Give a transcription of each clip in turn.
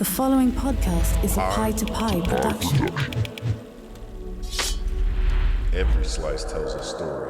The following podcast is a Pie to Pie production. Every slice tells a story.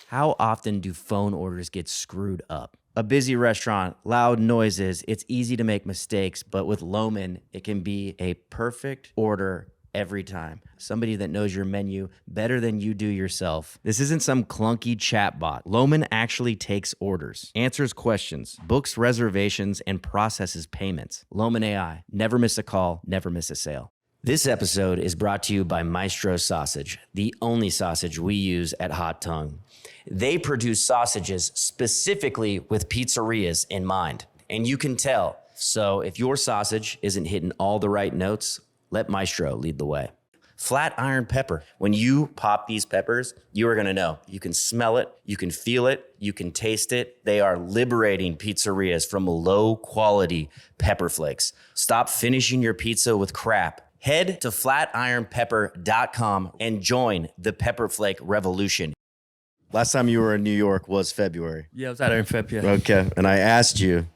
How often do phone orders get screwed up? A busy restaurant, loud noises, it's easy to make mistakes, but with Loman, it can be a perfect order every time. Somebody that knows your menu better than you do yourself. This isn't some clunky chatbot. Loman actually takes orders, answers questions, books reservations, and processes payments. Loman AI. Never miss a call, never miss a sale. This episode is brought to you by Maestro Sausage, the only sausage we use at Hot Tongue. They produce sausages specifically with pizzerias in mind, and you can tell. So if your sausage isn't hitting all the right notes, let Maestro lead the way. Flat iron pepper. When you pop these peppers, you are gonna know. You can smell it, you can feel it, you can taste it. They are liberating pizzerias from low quality pepper flakes. Stop finishing your pizza with crap. Head to flatironpepper.com and join the pepper flake revolution. Last time you were in New York was February. Yeah, I was out there in Feb, yeah. Okay, and I asked you,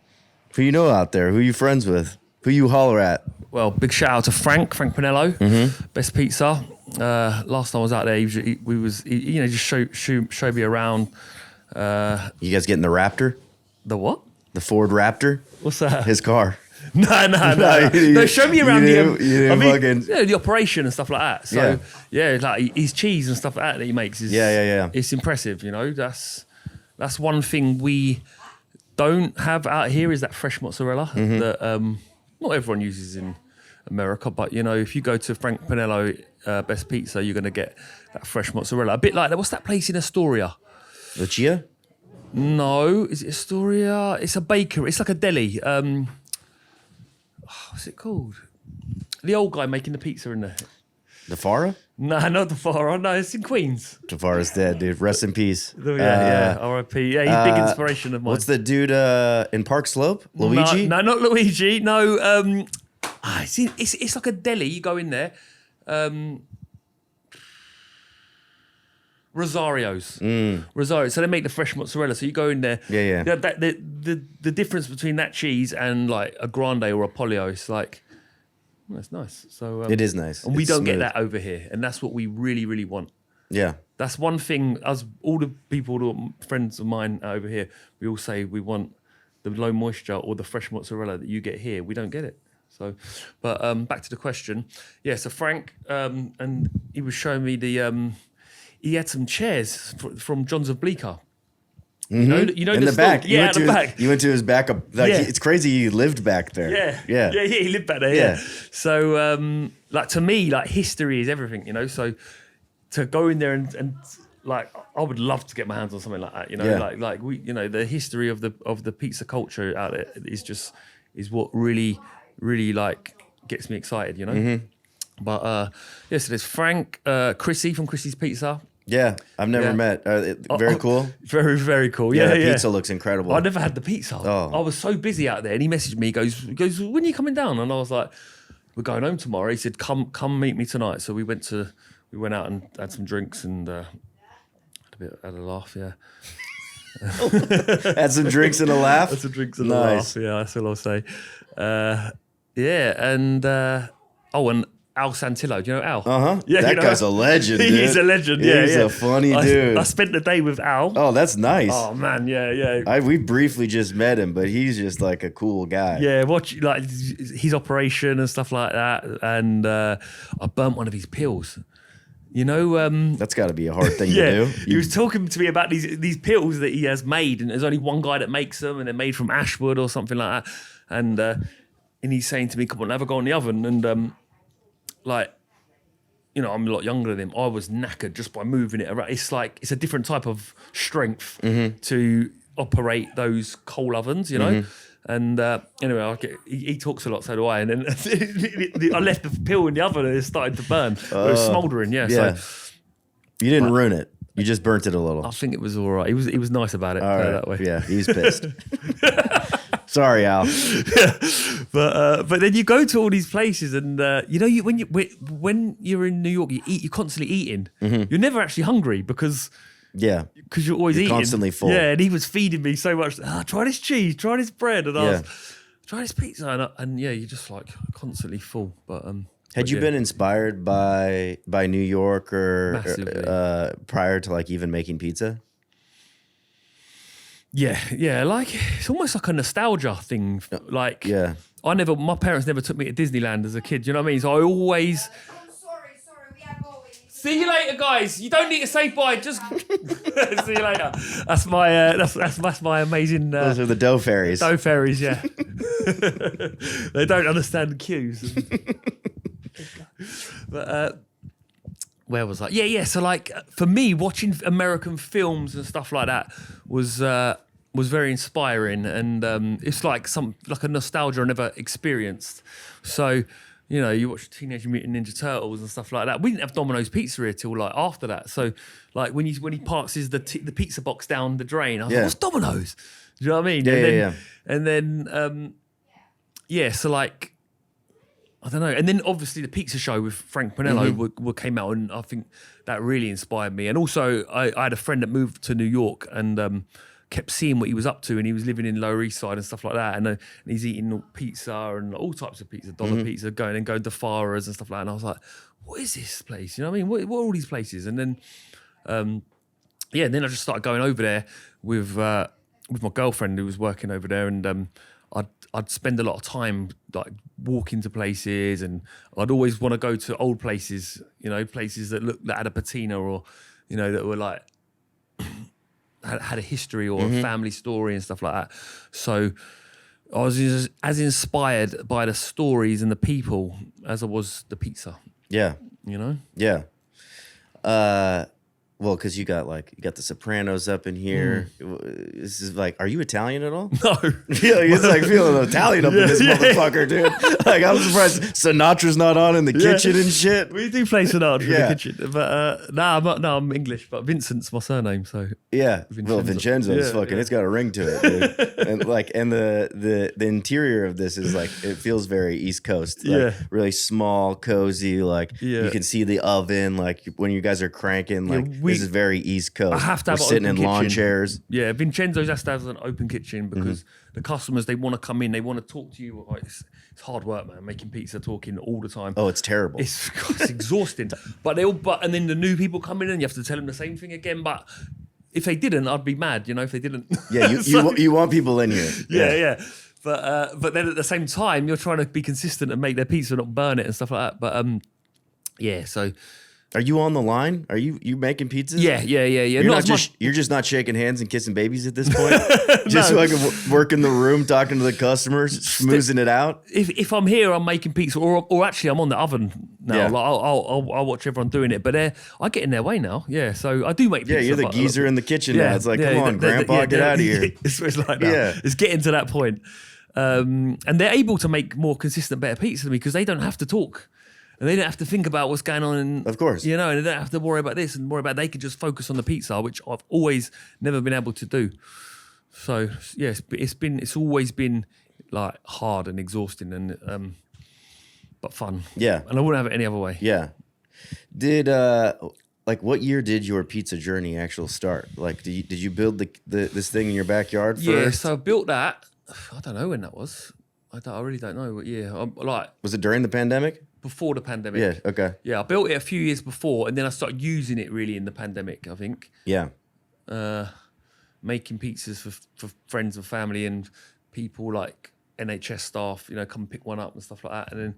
who you know out there, who you friends with, who you holler at? Well, big shout out to Frank Pinello, Best Pizza. Last time I was out there, he just showed me around. You guys getting the Raptor? The what? The Ford Raptor? What's that? His car. No. No, show me around the operation and stuff like that. So yeah, like his cheese and stuff like that he makes is it's impressive. You know, that's one thing we don't have out here is that fresh mozzarella that not everyone uses in America. But you know, if you go to Frank Pinello Best Pizza, you're gonna get that fresh mozzarella. A bit like that. What's that place in Astoria? Lucia? No, is it Astoria? It's a bakery. It's like a deli. What's it called? The old guy making the pizza in there. DeFara? No, not DeFara. No, it's in Queens. DeFara's dead, dude. Rest in peace. Yeah, R.I.P. Yeah, he's a big inspiration of mine. What's the dude in Park Slope? Luigi? No, not Luigi. No, it's like a deli. You go in there. Rosario's. Rosario. So they make the fresh mozzarella. So you go in there. Yeah. The difference between that cheese and like a grande or a polio, it's like, it's nice. So it is nice. And we don't get that over here. And that's what we really, really want. Yeah. That's one thing, all the friends of mine over here, we all say we want the low moisture or the fresh mozzarella that you get here. We don't get it. So, but back to the question. Yeah, so Frank, and he was showing me he had some chairs from John's of Bleecker. You know in the back. Yeah, in the back. You went to his back. It's crazy he lived back there. Yeah, he lived back there, yeah. So, like, to me, like, history is everything, you know? So, to go in there and like, I would love to get my hands on something like that, you know? Like we, you know, the history of the pizza culture out there is what really, really, like, gets me excited, you know? But, so there's Frank, Chrissy from Chrissy's Pizza. Yeah, I've never met. Very cool. Very, very cool. Yeah, the pizza looks incredible. I never had the pizza. Oh. I was so busy out there, and he messaged me. He goes, when are you coming down? And I was like, we're going home tomorrow. He said, come meet me tonight. So we went out and had some drinks and had a laugh. Yeah. Had some drinks and a laugh. Had some drinks and a laugh. Yeah, that's all I'll say. And Al Santillo, do you know Al? Yeah, that guy's a legend, dude. He's a legend, He's a funny dude. I spent the day with Al. Oh, that's nice. Oh, man, yeah. We briefly just met him, but he's just like a cool guy. Yeah, watch like his operation and stuff like that. And I burnt one of his pills. You know... that's got to be a hard thing to do. He was talking to me about these pills that he has made, and there's only one guy that makes them, and they're made from ashwood or something like that. And he's saying to me, come on, have a go in the oven. And... like, you know, I'm a lot younger than him. I was knackered just by moving it around. It's like, it's a different type of strength to operate those coal ovens, you know? And anyway, he talks a lot, so do I. And then I left the pill in the oven and it started to burn. It was smouldering, So, you didn't ruin it. You just burnt it a little. I think it was all right. He was nice about it, that way. Yeah, he's pissed. Sorry, Al. But then you go to all these places, and when you're in New York, you're constantly eating. You're never actually hungry because Yeah. Because you're always eating. Constantly full. Yeah, and he was feeding me so much. Try this cheese, try this bread. And I was try this pizza, and yeah, you're just like constantly full. But Had you been inspired by New York or Massively. prior to like even making pizza? Yeah, like it's almost like a nostalgia thing. Like, Yeah. my parents never took me to Disneyland as a kid. Do you know what I mean? So I always. I'm sorry, we are going. See you later, guys. You don't need to say bye. Just see you later. That's my that's my amazing. Those are the dough fairies. Dough fairies, yeah. They don't understand the cues. But where was I? Yeah. So like for me, watching American films and stuff like that was very inspiring, and it's like a nostalgia I never experienced. So. You know, you watch Teenage Mutant Ninja Turtles and stuff like that. We didn't have Domino's Pizzeria till like after that. So, like when he passes the pizza box down the drain, I was like, "What's Domino's?" Do you know what I mean? Yeah. And then, so like, I don't know. And then obviously the pizza show with Frank Pinello came out, and I think that really inspired me. And also, I had a friend that moved to New York and kept seeing what he was up to, and he was living in Lower East Side and stuff like that, and he's eating pizza and all types of pizza, dollar pizza, going to Farah's and stuff like that. And I was like, what is this place? You know what I mean? What are all these places? And then, then I just started going over there with my girlfriend who was working over there, and I'd spend a lot of time like walking to places, and I'd always want to go to old places, you know, places that had a patina, or you know, that were like had a history or a family story and stuff like that. So I was as inspired by the stories and the people as I was the pizza. Yeah. You know? Yeah. Well, because you got the Sopranos up in here. This is like, are you Italian at all? No. Yeah, it's like feeling Italian up in this motherfucker, dude. Like I'm surprised Sinatra's not on in the kitchen and shit. We do play Sinatra in the kitchen, but I'm English. But Vincent's my surname, so yeah. Vincenzo. Well, Vincenzo's fucking. It's got a ring to it, dude. and the interior of this is like it feels very East Coast. Like, really small, cozy. Like you can see the oven. Like when you guys are cranking. Like this is very East Coast. I have to have sitting in lawn chairs. Yeah, Vincenzo's has to have an open kitchen because the customers, they want to come in, they want to talk to you. Like, it's hard work, man, making pizza, talking all the time. Oh, it's terrible. It's exhausting. And then the new people come in and you have to tell them the same thing again. But if they didn't, I'd be mad, you know, if they didn't. Yeah, you want people in here. Yeah. But then at the same time, you're trying to be consistent and make their pizza not burn it and stuff like that. But so... Are you on the line? Are you making pizzas? Yeah. You're just not shaking hands and kissing babies at this point? Just so I can work in the room, talking to the customers, schmoozing it out? If I'm here, I'm making pizza, or actually I'm on the oven now. Yeah. Like I'll watch everyone doing it, but I get in their way now. Yeah, so I do make pizza. Yeah, you're the geezer in the kitchen now. It's like, come on, Grandpa, get out of here. It's like that. Yeah. It's getting to that point. And they're able to make more consistent, better pizza than me because they don't have to talk. And they don't have to think about what's going on. Of course. You know, and they don't have to worry about this and worry about, they can just focus on the pizza, which I've always never been able to do. So, yeah, it's always been like hard and exhausting and, but fun. Yeah. And I wouldn't have it any other way. Yeah. What year did your pizza journey actually start? Like, did you build this thing in your backyard first? Yeah, so I built that. I don't know when that was. I really don't know what year. Was it during the pandemic? Before the pandemic. Yeah, okay. Yeah, I built it a few years before, and then I started using it really in the pandemic, I think. Yeah. Making pizzas for friends and family and people like NHS staff, you know, come pick one up and stuff like that. And then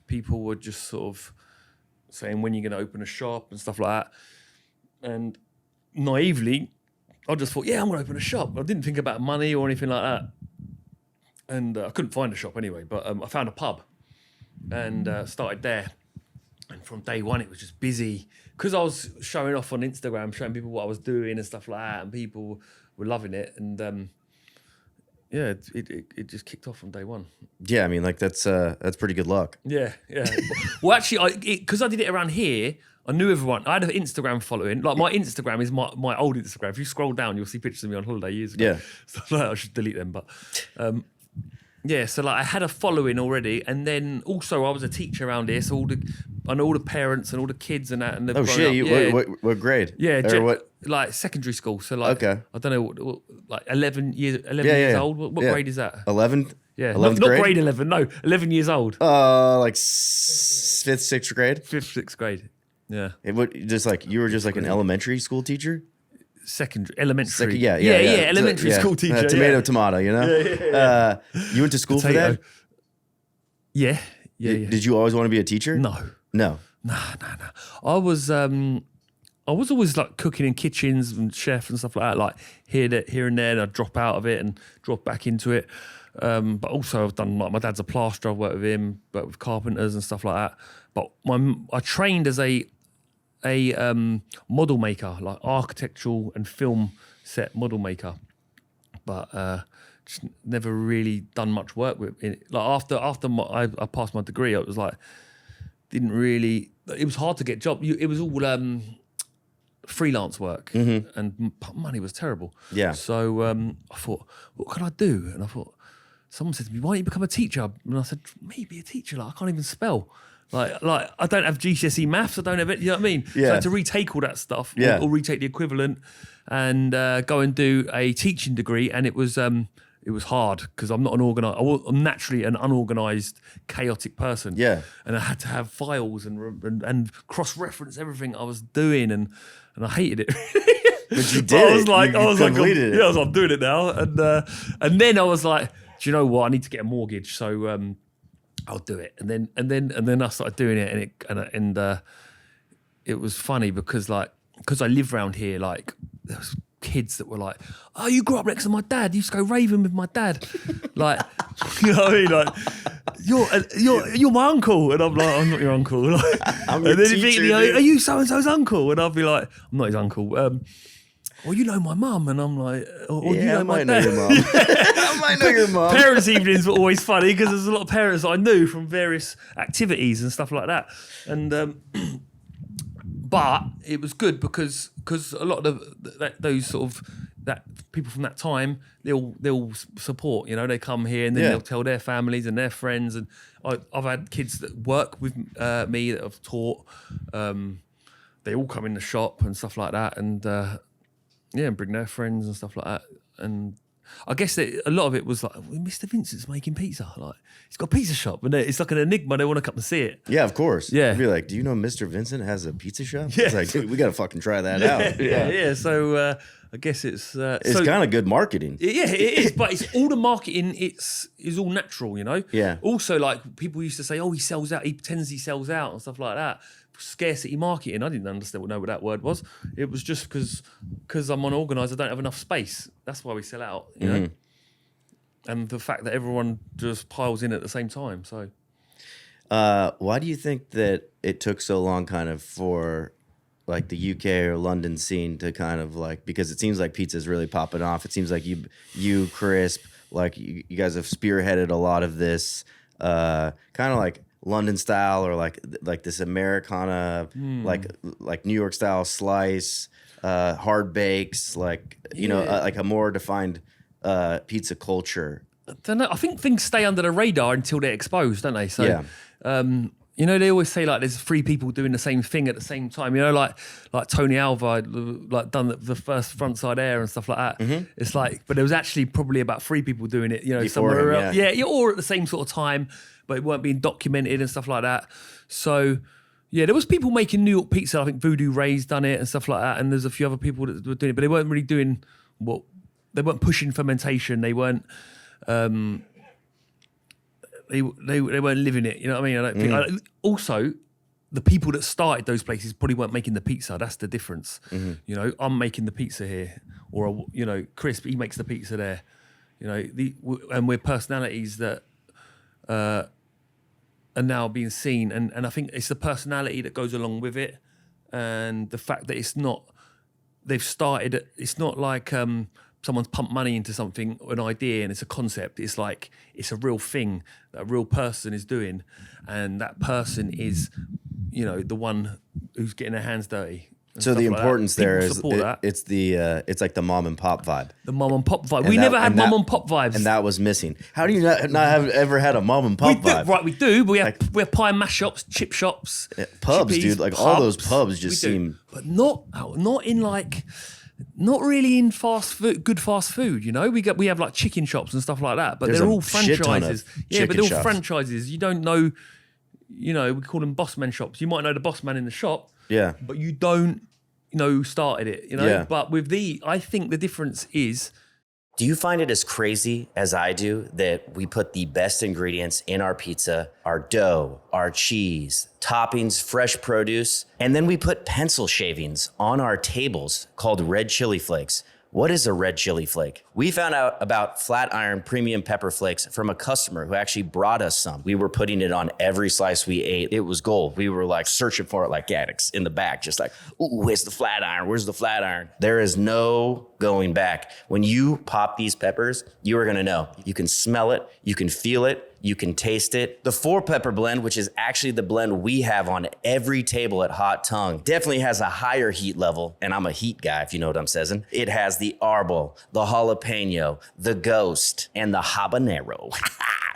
people were just sort of saying, when you're going to open a shop and stuff like that. And naively, I just thought, yeah, I'm going to open a shop. I didn't think about money or anything like that. And I couldn't find a shop anyway, but I found a pub. And started there, and from day one it was just busy because I was showing off on Instagram, showing people what I was doing and stuff like that, and people were loving it. And it just kicked off from day one. Yeah, I mean, like that's pretty good luck. Yeah. Well, actually, because I did it around here, I knew everyone. I had an Instagram following. Like my Instagram is my old Instagram. If you scroll down, you'll see pictures of me on holiday years ago. Yeah, so I should delete them, but. Yeah, so like I had a following already, and then also I was a teacher around here, so all the all the parents and all the kids and that. And they've Oh grown shit! up. What grade? Yeah, Or what? like secondary school. So like, Okay. I don't know, like 11 years old. What grade is that? 11th. Yeah, 11th not grade. grade 11. No, 11 years old. Like 5th, 6th grade. 5th, 6th grade. Yeah, You were just like an elementary school teacher. elementary. Yeah. Elementary school teacher. Tomato. You know. You went to school for that. Yeah. Did you always want to be a teacher? No. No. I was always like cooking in kitchens and chef and stuff like that. Like here and there, and I'd drop out of it and drop back into it. But also I've done, like, my dad's a plasterer. I've worked with him, worked with carpenters and stuff like that. But I trained as a model maker, like architectural and film set model maker. But just never really done much work with it. Like after I passed my degree, it was like didn't really. It was hard to get job. It was all freelance work, and money was terrible. Yeah. So I thought, what can I do? And I thought, someone said to me, why don't you become a teacher? And I said, maybe a teacher. Like I can't even spell. Like I don't have GCSE maths. I don't have it. You know what I mean? Yeah. So I had to retake all that stuff, Yeah. or retake the equivalent, and go and do a teaching degree. And it was hard because I'm not an organized. I'm naturally an unorganized, chaotic person. Yeah. And I had to have files and cross-reference everything I was doing, and I hated it. But you did. I was like, completed it. yeah, I'm doing it now. And then I was like, do you know what? I need to get a mortgage, so I'll do it. And then I started doing it, and it was funny because I live around here, like there was kids that were like, oh, you grew up next to my dad. You used to go raving with my dad. Like, you know what I mean? Like, you're my uncle. And I'm like, I'm not your uncle. Like, I'm your and then he'd teacher, be like, dude. are you so-and-so's uncle? And I'd be like, I'm not his uncle. Well, you know my mum. And I'm like, you Yeah, know I my might know dad. your mom. I might know your mom. Parents' evenings were always funny because there's a lot of parents that I knew from various activities and stuff like that. And but it was good because a lot of those sort of that people from that time, they'll support. You know, they come here and then they'll tell their families and their friends. And I've had kids that work with me that I've taught. They all come in the shop and stuff like that, and and bring their friends and stuff like that. And I guess that a lot of it was like, Mr. Vincent's making pizza. Like, he's got a pizza shop, and it's like an enigma. They want to come and see it. Yeah, of course. Yeah. I'd be like, do you know Mr. Vincent has a pizza shop? Yeah. It's like, dude, we got to fucking try that out. Yeah. So I guess it's kind of good marketing. Yeah, it is, but it's all the marketing. Is all natural, you know. Yeah. Also, like people used to say, "Oh, he sells out. He pretends he sells out and stuff like that." Scarcity marketing. I didn't know what that word was. It was just because I'm unorganized. I don't have enough space. That's why we sell out, you know. And the fact that everyone just piles in at the same time. So, why do you think that it took so long, kind of, for like the UK or London scene to kind of like, because it seems like pizza is really popping off. It seems like you, Crisp, like you guys have spearheaded a lot of this kind of like London style, or like this Americana, like New York style slice, hard bakes, like you know, like a more defined pizza culture. I don't know. I think things stay under the radar until they're exposed, don't they? So, Yeah. you know, they always say like there's 3 people doing the same thing at the same time. You know, like Tony Alva, like done the first frontside air and stuff like that. It's like, but there was actually probably about 3 people doing it. You know, Before somewhere him, else. Yeah, or at the same sort of time, but it weren't being documented and stuff like that. So, yeah, there was people making New York pizza. I think Voodoo Ray's done it and stuff like that. And there's a few other people that were doing it, but they weren't really doing they weren't pushing fermentation. They weren't. They weren't living it, you know what I mean? I don't think. Also, the people that started those places probably weren't making the pizza. That's the difference. You know, I'm making the pizza here, or you know, Crisp, he makes the pizza there. You know, and we're personalities that are now being seen, and I think it's the personality that goes along with it, and the fact that it's not. They've started. It's not like. Someone's pumped money into something, an idea, and it's a concept. It's like, it's a real thing that a real person is doing. And that person is, you know, the one who's getting their hands dirty. So stuff the like that. importance there People is support that. it's like the mom and pop vibe. The mom and pop vibe. And We that- never had and mom that- and pop vibes. And that was missing. How do you not have ever had a mom and we pop do, vibe? right, we do. But we have pie and mash shops, chip shops, Pubs, chippies, dude. Like all those pubs. pubs just We do. seem. but not in like. Not really in fast food, good fast food, you know. We have like chicken shops and stuff like that, but There's they're a all shit ton of franchises. Yeah, chicken but they're all shops. franchises. You don't know, you know. We call them boss man shops. You might know the boss man in the shop, Yeah. but you don't know who started it, you know. Yeah. But with I think the difference is. Do you find it as crazy as I do that we put the best ingredients in our pizza, our dough, our cheese, toppings, fresh produce, and then we put pencil shavings on our tables called red chili flakes? What is a red chili flake? We found out about Flatiron premium pepper flakes from a customer who actually brought us some. We were putting it on every slice we ate. It was gold. We were like searching for it like addicts in the back, just like, ooh, where's the Flatiron? Where's the Flatiron? There is no going back. When you pop these peppers, you are gonna know. You can smell it, you can feel it, you can taste it. The 4-pepper blend, which is actually the blend we have on every table at Hot Tongue, definitely has a higher heat level, and I'm a heat guy, if you know what I'm saying. It has the arbol, the jalapeno, the ghost, and the habanero.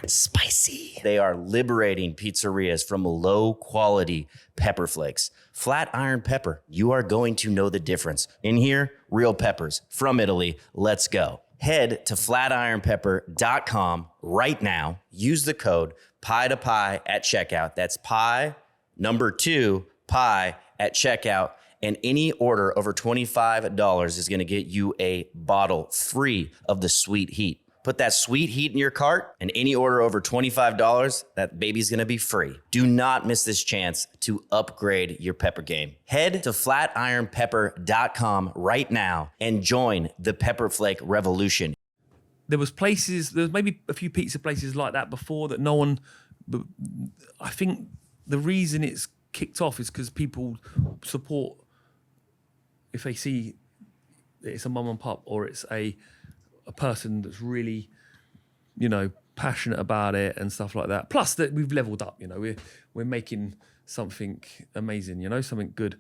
It's spicy. They are liberating pizzerias from low quality pepper flakes. Flatiron pepper, you are going to know the difference. In here, real peppers from Italy. Let's go. Head to flatironpepper.com right now. Use the code pie to pie at checkout. That's pie, number 2, pie at checkout. And any order over $25 is going to get you a bottle free of the sweet heat. Put that sweet heat in your cart, and any order over $25, that baby's gonna be free. Do not miss this chance to upgrade your pepper game. Head to flatironpepper.com right now and join the Pepper Flake revolution. There was maybe a few pizza places like that before that no one, but I think the reason it's kicked off is because people support if they see it's a mum and pop or it's a person that's really, you know, passionate about it and stuff like that. Plus that we've leveled up, you know, we're making something amazing, you know, something good.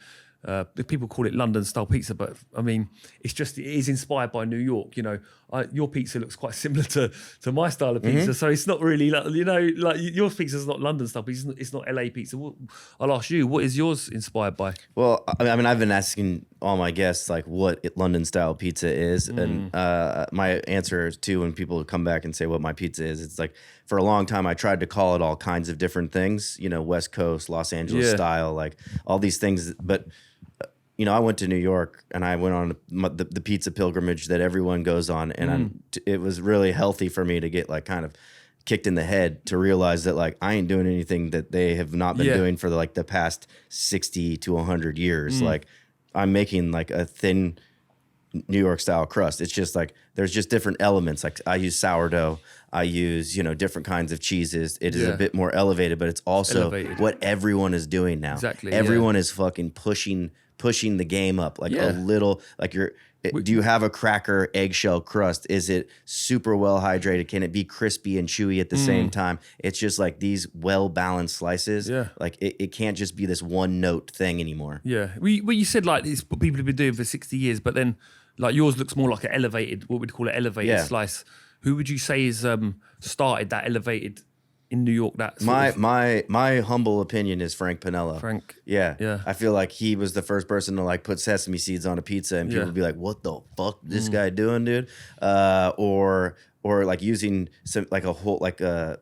People call it London style pizza, but I mean, it is inspired by New York. You know, your pizza looks quite similar to my style of pizza, so it's not really like, you know, like your pizza's not London style, but it's not LA pizza. I'll ask you, what is yours inspired by? Well, I mean, I've been asking all my guests like what London style pizza is, and my answer to when people come back and say what my pizza is, it's like for a long time I tried to call it all kinds of different things, you know, West Coast, Los Angeles style, like all these things, but. You know, I went to New York and I went on the pizza pilgrimage that everyone goes on. And it was really healthy for me to get like kind of kicked in the head to realize that like I ain't doing anything that they have not been doing for the past 60 to 100 years. Like I'm making like a thin New York style crust. It's just like there's just different elements. Like I use sourdough. I use, you know, different kinds of cheeses. It is a bit more elevated, but it's also what everyone is doing now. Exactly. Everyone is fucking pushing the game up like a little, like do you have a cracker eggshell crust? Is it super well hydrated? Can it be crispy and chewy at the same time? It's just like these well balanced slices. Yeah. Like it can't just be this one note thing anymore. Yeah. Well, you said like it's what people have been doing for 60 years, but then like yours looks more like an elevated, what we'd call an elevated slice. Who would you say is started that elevated in New York? That my humble opinion is Frank Pinello. Yeah. I feel like he was the first person to like put sesame seeds on a pizza, and people would be like, "What the fuck, this guy doing, dude?" Or like using some like a whole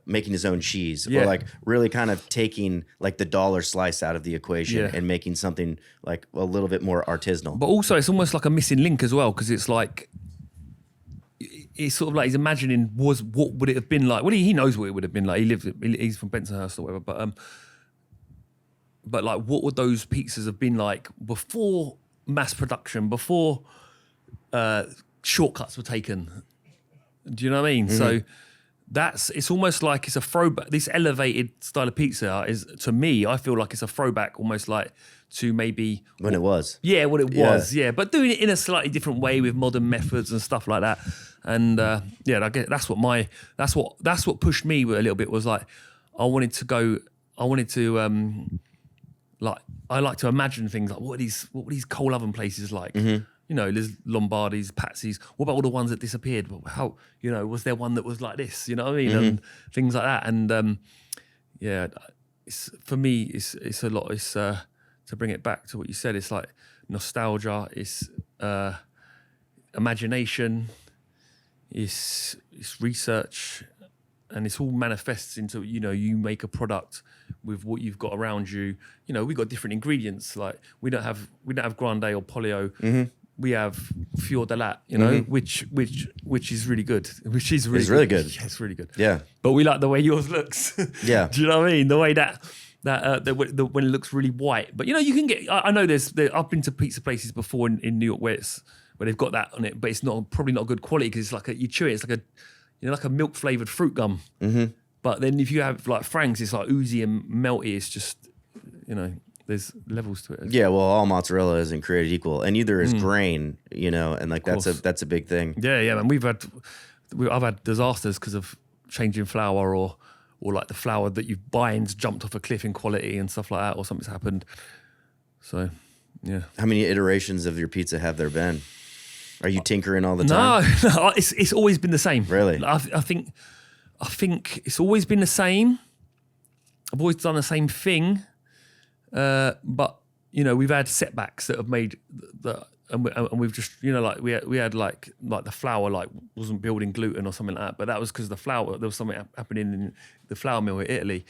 making his own cheese, or like really kind of taking like the dollar slice out of the equation and making something like a little bit more artisanal. But also, it's almost like a missing link as well, because it's like. It's sort of like he's imagining what would it have been like. Well, he knows what it would have been like. He's from Bensonhurst or whatever. But like, what would those pizzas have been like before mass production, before shortcuts were taken? Do you know what I mean? So it's almost like it's a throwback. This elevated style of pizza is, to me, I feel like it's a throwback, almost like to maybe when it was. Yeah, what it was. Yeah, but doing it in a slightly different way with modern methods and stuff like that. And I guess that's what pushed me a little bit, was like I wanted to like I like to imagine things like what are these coal oven places like? You know, there's Lombardi's, Patsy's. What about all the ones that disappeared? How, you know, was there one that was like this? You know what I mean? And things like that. And yeah, it's for me, it's a lot. It's to bring it back to what you said. It's like nostalgia. It's imagination. It's research, and it's all manifests into, you know, you make a product with what you've got around you. You know, we've got different ingredients. Like we don't have Grande or Polio. We have Fior de Lat, you know, which is really good. Which is really really good. Yeah, it's really good. Yeah. But we like the way yours looks. Yeah. Do you know what I mean? The way that when it looks really white. But you know, you can get. I know I've been to pizza places before in New York where they've got that on it, but it's probably not good quality because it's like you chew it. It's like like a milk flavored fruit gum. But then if you have like Frank's, it's like oozy and melty. It's just, you know, there's levels to it. Yeah, well, all mozzarella isn't created equal, and neither is grain, you know, and like that's a big thing. Yeah, man. I've had disasters because of changing flour or like the flour that you buying's jumped off a cliff in quality and stuff like that, or something's happened. So, yeah. How many iterations of your pizza have there been? Are you tinkering all the time? No, it's always been the same. Really? I think it's always been the same. I've always done the same thing. But you know, we've had setbacks that have made and we've just, you know, like we had like the flour like wasn't building gluten or something like that, but that was because the flour, there was something happening in the flour mill in Italy,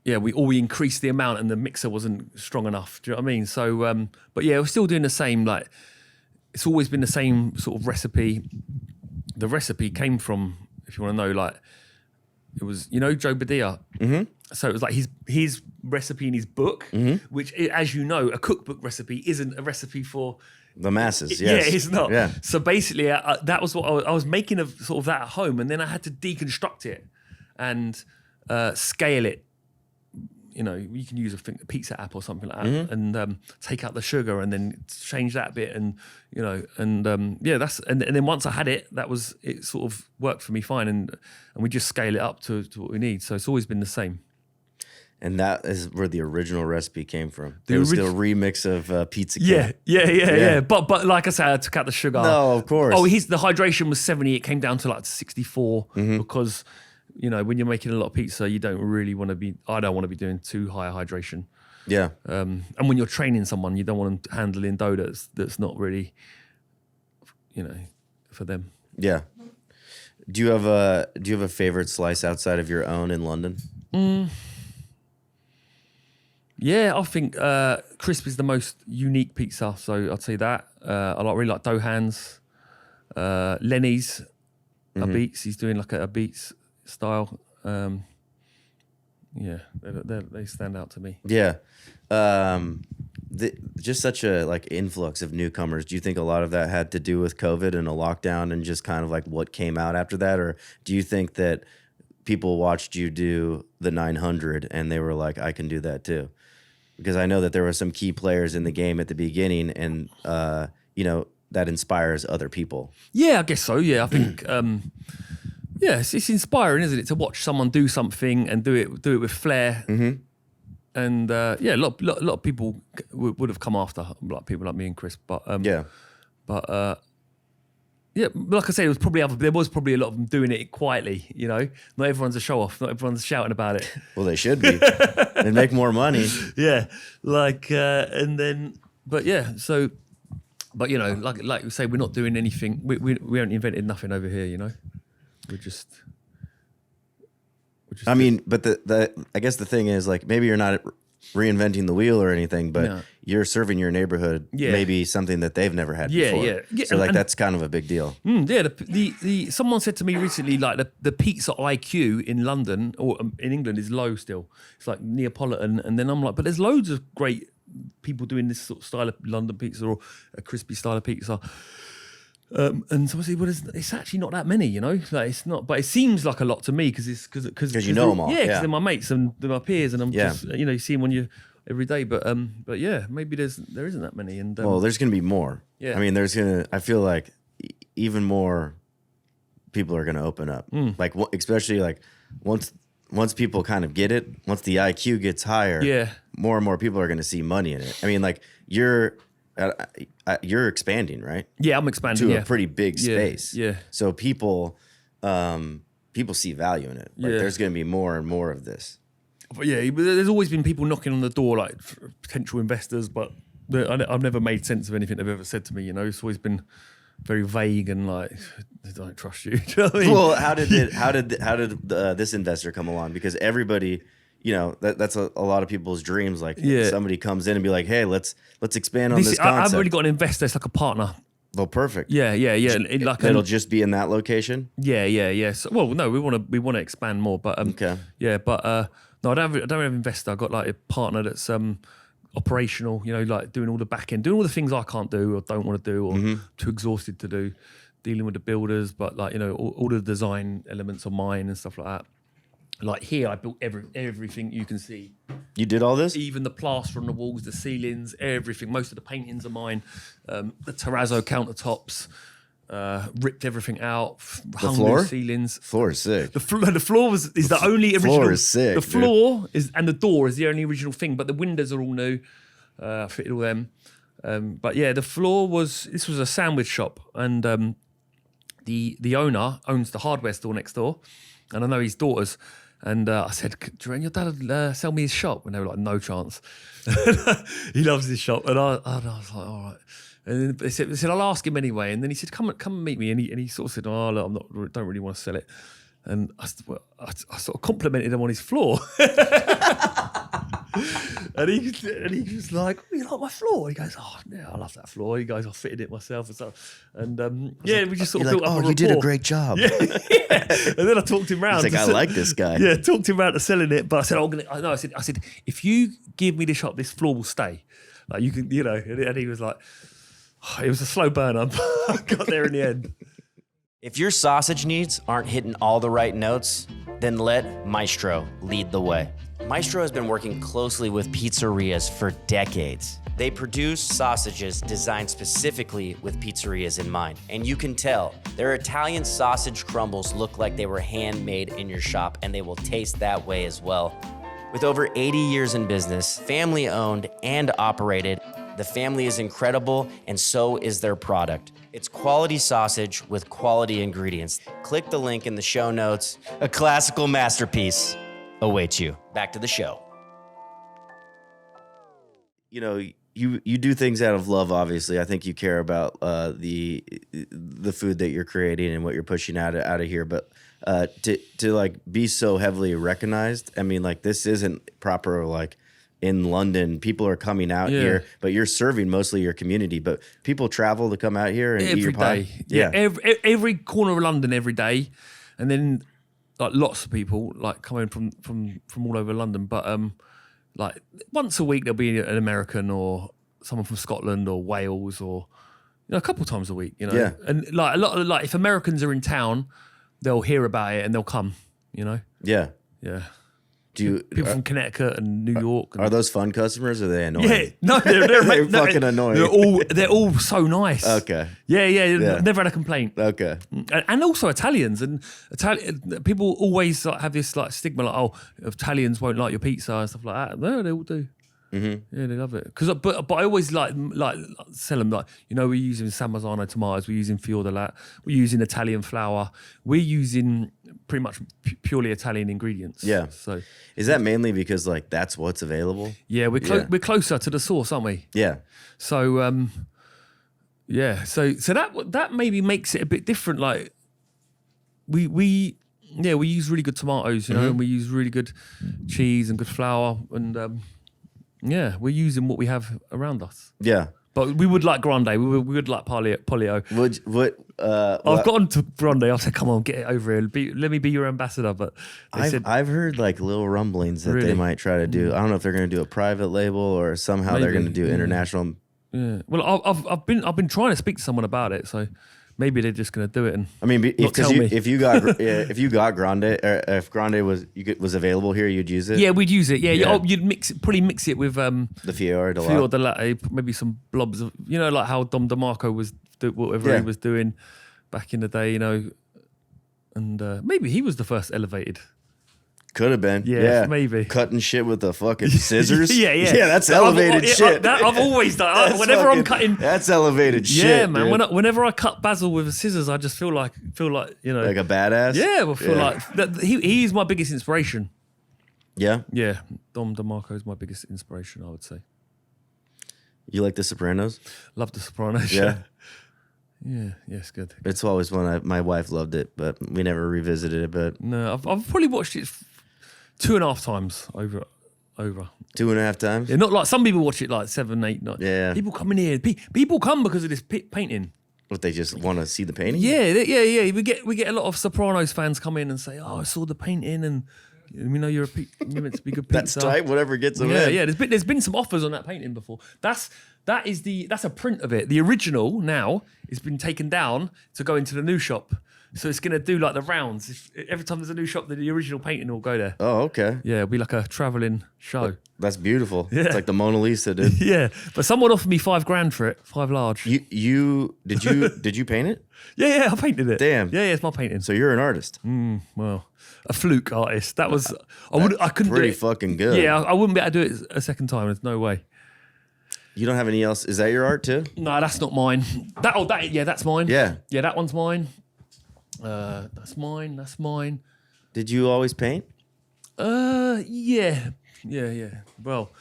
we increased the amount and the mixer wasn't strong enough. Do you know what I mean? So, but yeah, we're still doing the same. Like it's always been the same sort of recipe. The recipe came from, if you want to know, like it was, you know, Joe Badia. So it was like his recipe in his book, which, as you know, a cookbook recipe isn't a recipe for the masses. Yeah, Yes. it's not. Yeah. So basically, that was what I was making of sort of that at home, and then I had to deconstruct it and scale it. You know, you can use a pizza app or something like that, and take out the sugar and then change that bit, and you know, and that's and then once I had it, it sort of worked for me fine, and we just scale it up to what we need. So it's always been the same. And that is where the original recipe came from. It was still a remix of Pizza Kit. Yeah. But like I said, I took out the sugar. No, of course. Oh, the hydration was 70. It came down to like 64 because, you know, when you're making a lot of pizza, you don't really want to be. I don't want to be doing too high hydration. Yeah. And when you're training someone, you don't want them handling dough that's not really, you know, for them. Yeah. Do you have a favorite slice outside of your own in London? Yeah, I think crisp is the most unique pizza, so I'd say that. I really like dough hands. Lenny's a Beats. He's doing like a Beats style. They stand out to me. Yeah. Just such a like influx of newcomers. Do you think a lot of that had to do with COVID and a lockdown and just kind of like what came out after that? Or do you think that people watched you do the 900 and they were like, I can do that too? Because I know that there were some key players in the game at the beginning, and you know, that inspires other people. Yeah, I guess so. Yeah, I think it's inspiring, isn't it, to watch someone do something and do it with flair. And a lot of people would have come after, like people like me and Chris. But like I said, there was probably a lot of them doing it quietly. You know, not everyone's a show off. Not everyone's shouting about it. Well, they should be. They make more money. Yeah, and then, but yeah, so, but you know, like we say, we're not doing anything. We haven't invented nothing over here. You know, we're just I mean, but I guess the thing is, like, maybe you're not reinventing the wheel or anything, but you're serving your neighborhood maybe something that they've never had before. Yeah. So like that's kind of a big deal. The someone said to me recently, like the pizza IQ in London or in England is low still. It's like Neapolitan, and then I'm like, but there's loads of great people doing this sort of style of London pizza or a crispy style of pizza. And so I said, well, it's actually not that many, you know. Like it's not, but it seems like a lot to me because you know them all. Yeah, because they're my mates and they're my peers, and I'm just, you know, you see them when you every day. But yeah, maybe there isn't that many. And well, there's gonna be more. Yeah, I mean, I feel like even more people are gonna open up. Like especially like once once people kind of get it, once the IQ gets higher, Yeah. more and more people are going to see money in it. I mean, like you're expanding, right? Yeah, I'm expanding To a pretty big space. Yeah. So people see value in it. Like Yeah. there's going to be more and more of this. But yeah, there's always been people knocking on the door, like potential investors, but I've never made sense of anything they've ever said to me. You know, it's always been very vague and like, I don't trust you. Do you know what I mean? Well, how did this investor come along? Because everybody, you know, that's a lot of people's dreams. Like somebody comes in and be like, hey, let's expand on this concept. I've already got an investor. It's like a partner. Well, perfect. Yeah. It'll just be in that location. Yeah. So, well, no, we want to expand more, but okay. Yeah, but no, I don't have an investor. I've got like a partner that's operational. You know, like doing all the back end, doing all the things I can't do or don't want to do or too exhausted to do, dealing with the builders, but like, you know, all the design elements are mine and stuff like that. Like here, I built everything you can see. You did all this? Even the plaster on the walls, the ceilings, everything. Most of the paintings are mine. The terrazzo countertops, ripped everything out. Hung floor? new ceilings. Floor is sick. The floor is the only original. Floor is sick. The floor is and the door is the only original thing, but the windows are all new. I fitted all them. But yeah, the floor this was a sandwich shop, and the owner owns the hardware store next door, and I know his daughters. And I said, do you reckon your dad sell me his shop? And they were like, no chance. He loves his shop. And I was like, all right. And then they said, I'll ask him anyway. And then he said, come and meet me. And he sort of said, oh, look, don't really want to sell it. And I sort of complimented him on his floor. and he was like, oh, you like my floor? He goes, oh, yeah, I love that floor. He goes, I fitted it myself and stuff. And we just sort of built up a rapport. You did a great job. Yeah. And then I talked him round. He's like, I like this guy. Yeah, talked him round to selling it. But I said, I said, if you give me the shop, this floor will stay. Like you can, you know. And he was like, oh, it was a slow burner. But I got there in the end. If your sausage needs aren't hitting all the right notes, then let Maestro lead the way. Maestro has been working closely with pizzerias for decades. They produce sausages designed specifically with pizzerias in mind. And you can tell their Italian sausage crumbles look like they were handmade in your shop, and they will taste that way as well. With over 80 years in business, family owned and operated, the family is incredible, and so is their product. It's quality sausage with quality ingredients. Click the link in the show notes. A classical masterpiece awaits you. Back to the show. You know, you do things out of love, obviously. I think you care about the food that you're creating and what you're pushing out of here. But to like be so heavily recognized, I mean, like this isn't proper like in London. People are coming out here, but you're serving mostly your community. But people travel to come out here and eat your pie. Day. Yeah, every corner of London every day, and then like lots of people like coming from all over London. But like once a week there'll be an American or someone from Scotland or Wales, or you know, a couple times a week. You know, yeah. And like a lot of like if Americans are in town, they'll hear about it and they'll come. You know. Yeah. Yeah. People from Connecticut and New York. Are those fun customers, or are they annoying? Yeah, no, they're fucking annoying. They're all so nice. Okay. Yeah. Never had a complaint. Okay. And also Italians and people always like have this like stigma like, oh, Italians won't like your pizza and stuff like that. No, they all do. Mm-hmm. Yeah, they love it. But I always like sell them like, you know, we're using San Marzano tomatoes, we're using fior di latte, we're using Italian flour, we're using pretty much purely Italian ingredients. Yeah. So is that mainly because like that's what's available? Yeah, we're closer to the source, aren't we? Yeah. So so that maybe makes it a bit different. Like we use really good tomatoes, you know, and we use really good cheese and good flour, and we're using what we have around us. Yeah. But we would like grande. We would like polio. I've gotten to grande. I said, "Come on, get it over here. Let me be your ambassador." But I've heard like little rumblings that they might try to do. I don't know if they're going to do a private label or somehow they're going to do international. Yeah. Well, I've been trying to speak to someone about it. So maybe they're just going to do it. And I mean, if you got grande, or if grande was available here, you'd use it. Yeah, we'd use it. Yeah. You'd mix it with the fior di latte, maybe some blobs of, you know, like how Dom DeMarco was whatever he was doing back in the day, you know, and maybe he was the first elevated. Could have been. Yeah, maybe. Cutting shit with the fucking scissors. Yeah. Yeah, that's elevated shit. I've always done. Whenever I'm cutting, that's elevated shit. Yeah, man. Dude. Whenever I cut basil with the scissors, I just feel like you know, like a badass. Yeah, I feel like that. He's my biggest inspiration. Yeah. Yeah, Dom DeMarco is my biggest inspiration, I would say. You like The Sopranos? Love The Sopranos. Yeah. Yeah, it's good. It's always one. My wife loved it, but we never revisited it. But No, I've probably watched it 2.5 times over. 2.5 times. Yeah, not like some people watch it like 7, 8, 9. Yeah. People come in here. People come because of this painting. What, they just want to see the painting? Yeah. We get a lot of Sopranos fans come in and say, "Oh, I saw the painting, and we know you're meant to be good pizza." That's tight. Whatever gets them Yeah, in. yeah. There's been some offers on that painting before. That's a print of it. The original now has been taken down to go into the new shop. So it's gonna do like the rounds. Every time there's a new shop, the original painting will go there. Oh, okay. Yeah, it'll be like a traveling show. That's beautiful. Yeah. It's like the Mona Lisa, dude. Yeah, but someone offered me $5,000 for it, 5 large. Did you paint it? Yeah, I painted it. Damn. Yeah, it's my painting. So you're an artist. Well, a fluke artist. That was I couldn't do Pretty it. fucking good. Yeah, I wouldn't be able to do it a second time. There's no way. You don't have any else? Is that your art too? No, that's not mine. That's mine. Yeah. Yeah, that one's mine. That's mine. That's mine. Did you always paint? Yeah. Well,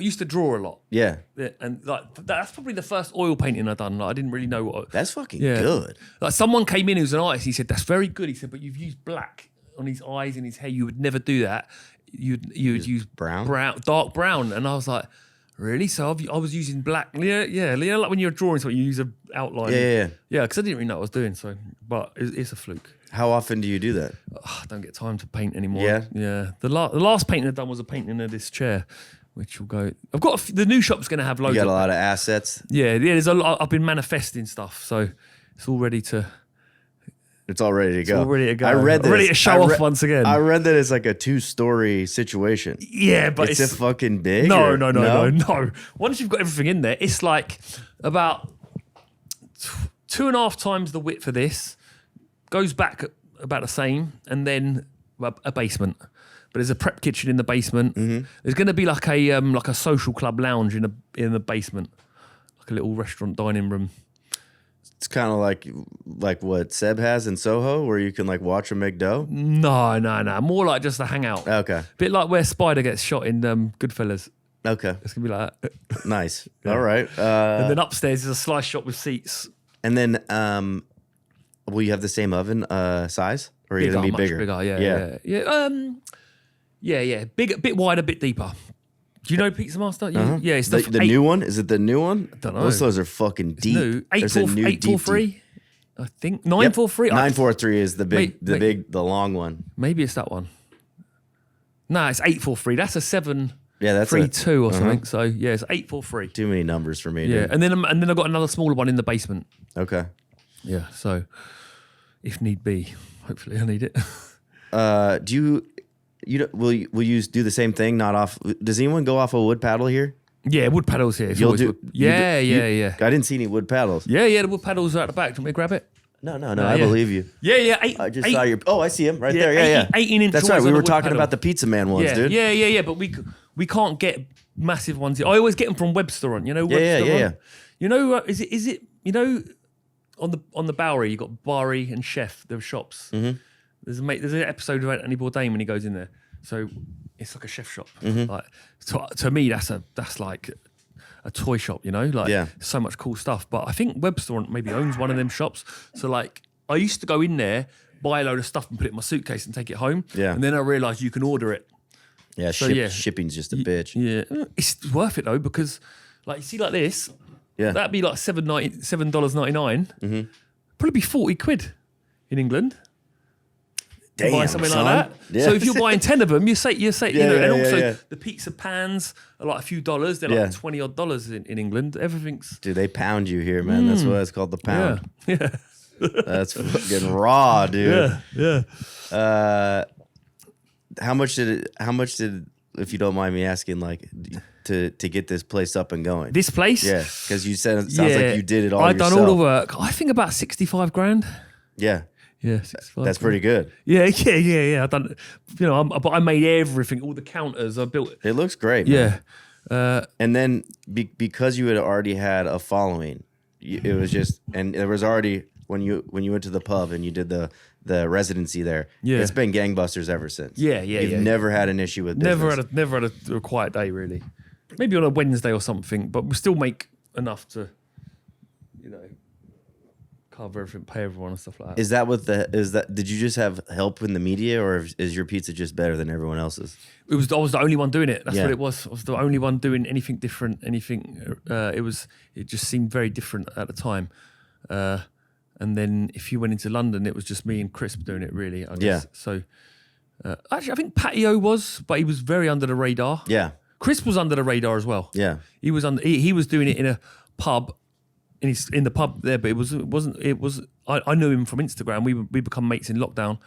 used to draw a lot. Yeah. Yeah, and like that's probably the first oil painting I've done. Like, I didn't really know what. That's fucking Yeah. good. Like someone came in who's an artist. He said, "That's very good." He said, "But you've used black on his eyes and his hair. You would never do that. You'd use brown? dark brown." And I was like, "Really?" So I was using black. Yeah. Like when you're drawing something, you use an outline. Yeah. Yeah, because I didn't really know what I was doing. So, but it's a fluke. How often do you do that? I don't get time to paint anymore. Yeah? Yeah. The last painting I've done was a painting of this chair, which will go. I've got the new shop's going to have loads. You got of a lot of assets. Yeah. There's a lot. I've been manifesting stuff, so it's all ready to. It's all ready to go. all ready to go. I read that. Ready to show off once again. I read that it's like a 2story situation. Yeah, but It's a fucking big. No. or- Once you've got everything in there, it's like about 2.5 times the width for this. Goes back about the same, and then a basement. But there's a prep kitchen in the basement. Mm-hmm. There's going to be like a social club lounge in the basement, like a little restaurant dining room. It's kind of like what Seb has in Soho, where you can like watch him make dough. No. More like just a hangout. Okay. Bit like where Spider gets shot in Goodfellas. Okay. It's gonna be like that. Nice. All right. And then upstairs is a slice shop with seats. And then, will you have the same oven size, or are you gonna be much bigger? Yeah. Big, bit wider, bit deeper. Do you know Pizza Master? Yeah, it's The new one. Is it the new one? I don't know. Those are fucking deep. New. There's a new 843. I think 943. 943 is the big, Wait. the long one. Maybe it's that one. No, it's 843. That's a 7. Yeah, that's 3-2 or something. So yeah, it's 843. Too many numbers for me. Yeah, Dude. and then I've got another smaller one in the basement. Okay. Yeah, so if need be, hopefully I need it. Do you will you do the same thing? Not off. Does anyone go off a wood paddle here? Yeah, wood paddles here. It's You'll always do. wood. you do- Yeah. I didn't see any wood paddles. Yeah, the wood paddles are at the back. Do you want me to grab it? No. I believe you. Yeah. I just saw your. Oh, I see him right there. Yeah, Yeah. 18-inch That's ones right. on We a were wood talking paddle. about the pizza man ones, Yeah, dude. yeah. But we can't get massive ones. I always get them from Webstaurant. You know, Webstaurant. Yeah. You know, is it? You know, on the Bowery, you got Bowery and Chef. There are shops. Mm-hmm. There's an episode of Anthony Bourdain when he goes in there. So it's like a chef shop. Mm-hmm. Like to me, that's like a toy shop. You know, like Yeah. so much cool stuff. But I think Webstaurant maybe owns one of them shops. So like, I used to go in there, buy a load of stuff and put it in my suitcase and take it home. Yeah. And then I realised you can order it. Yeah. So, yeah. Shipping's just a bitch. Yeah, it's worth it though because, like, you see, like this, Yeah. that'd be like $7.99. Mm-hmm. Probably be 40 quid in England. To buy Damn, something son. like that. Yeah. So if you're buying 10 of them, you say, you know, and also yeah. the pizza pans are like a few dollars. They're Yeah. like $20 odd in England. Everything's Dude, they pound you here, man. That's why it's called the pound. yeah. That's fucking raw, dude. Yeah. How much did, if you don't mind me asking, like, to get this place up and going? This place? Yeah, because you said it sounds like you did it all I've yourself. done all the work. I think about 65 grand. Yeah. Yeah, 65. That's pretty good. Yeah. I done, but I made everything, all the counters. I built. It looks great. Man. Yeah. And then because you had already had a following, it was just, and there was already when you went to the pub and you did the residency there. Yeah. It's been gangbusters ever since. Yeah. You've never had an issue with business. Never had a quiet day really. Maybe on a Wednesday or something, but we still make enough to, cover everything, pay everyone and stuff like that. Did you just have help in the media, or is your pizza just better than everyone else's? I was the only one doing it. That's Yeah. what it was. I was the only one doing anything different. It just seemed very different at the time. And then if you went into London, it was just me and Crisp doing it really, I guess. Yeah. So actually I think Patio was, but he was very under the radar. Yeah. Crisp was under the radar as well. Yeah. He was he was doing it in a pub. And he's in the pub there, but I knew him from Instagram. We become mates in lockdown,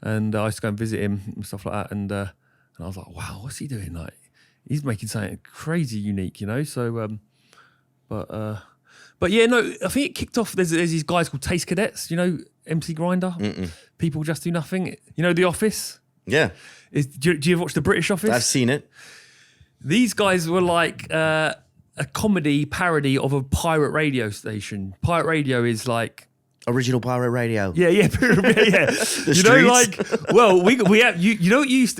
and I used to go and visit him and stuff like that. And I was like, wow, what's he doing? Like, he's making something crazy unique, So, but yeah, no, I think it kicked off. There's these guys called Taste Cadets, MC Grinder, People Just Do Nothing. The Office. Yeah. Do you ever watch The British Office? I've seen it. These guys were like a comedy parody of a pirate radio station. Pirate radio is like Original pirate radio. yeah. You streets. We have you used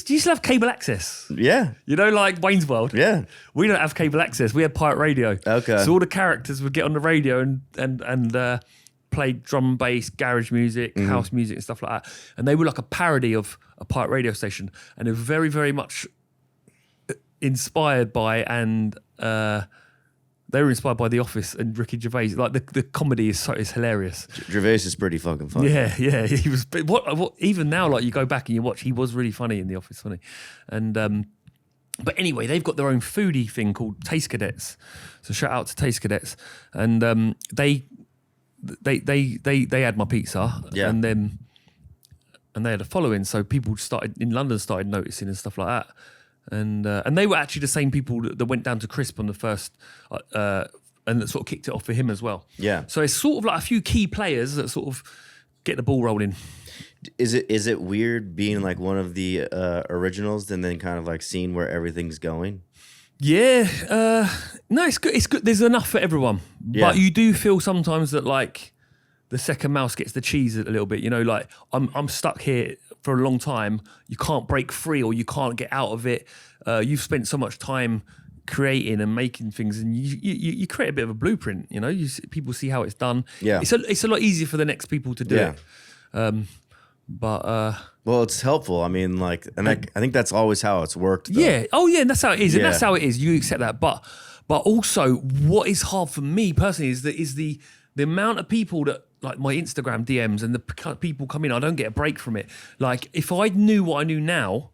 to have cable access. Yeah. Like Wayne's World. Yeah. We don't have cable access. We had pirate radio. Okay. So all the characters would get on the radio and play drum and bass, garage music, house music, and stuff like that. And they were like a parody of a pirate radio station, and they were very, very much inspired by they were inspired by The Office and Ricky Gervais. Like the comedy is hilarious. Gervais is pretty fucking funny. Yeah. He was. What even now, like you go back and you watch, he was really funny in The Office, funny. And but anyway, they've got their own foodie thing called Taste Cadets. So shout out to Taste Cadets, and they had my pizza, Yeah. and they had a following. So people in London started noticing and stuff like that. And they were actually the same people that went down to Crisp on the first, and that sort of kicked it off for him as well. Yeah. So it's sort of like a few key players that sort of get the ball rolling. Is it weird being like one of the originals and then kind of like seeing where everything's going? Yeah. No, it's good. It's good. There's enough for everyone. Yeah. But you do feel sometimes that like the second mouse gets the cheese a little bit. Like I'm stuck here for a long time. You can't break free, or you can't get out of it. You've spent so much time creating and making things, and you create a bit of a blueprint. People see how it's done. Yeah. It's a lot easier for the next people to do it. Well, it's helpful. I mean, like, and I think that's always how it's worked. Though. Yeah. Oh, yeah. And that's how it is. And Yeah. that's how it is. You accept that. But also, what is hard for me personally is the amount of people that like my Instagram DMs and the people come in. I don't get a break from it. Like, if I knew what I knew now,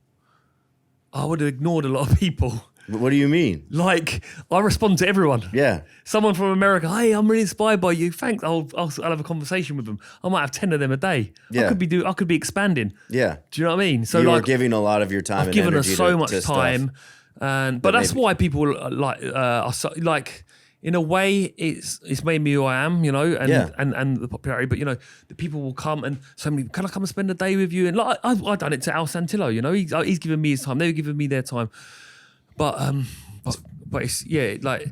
I would have ignored a lot of people. What do you mean? Like, I respond to everyone. Yeah. Someone from America, hey, I'm really inspired by you. Thanks. I'll have a conversation with them. I might have 10 of them a day. Yeah. I could be expanding. Yeah. Do you know what I mean? So You like, were giving a lot of your time. I've and given her energy so to much stuff. time, but that's maybe- why people are like. In a way, it's made me who I am, and Yeah. and the popularity. But the people will come and so many. Can I come and spend a day with you? And like I've done it to Al Santillo. He's given me his time. They've given me their time. But it's like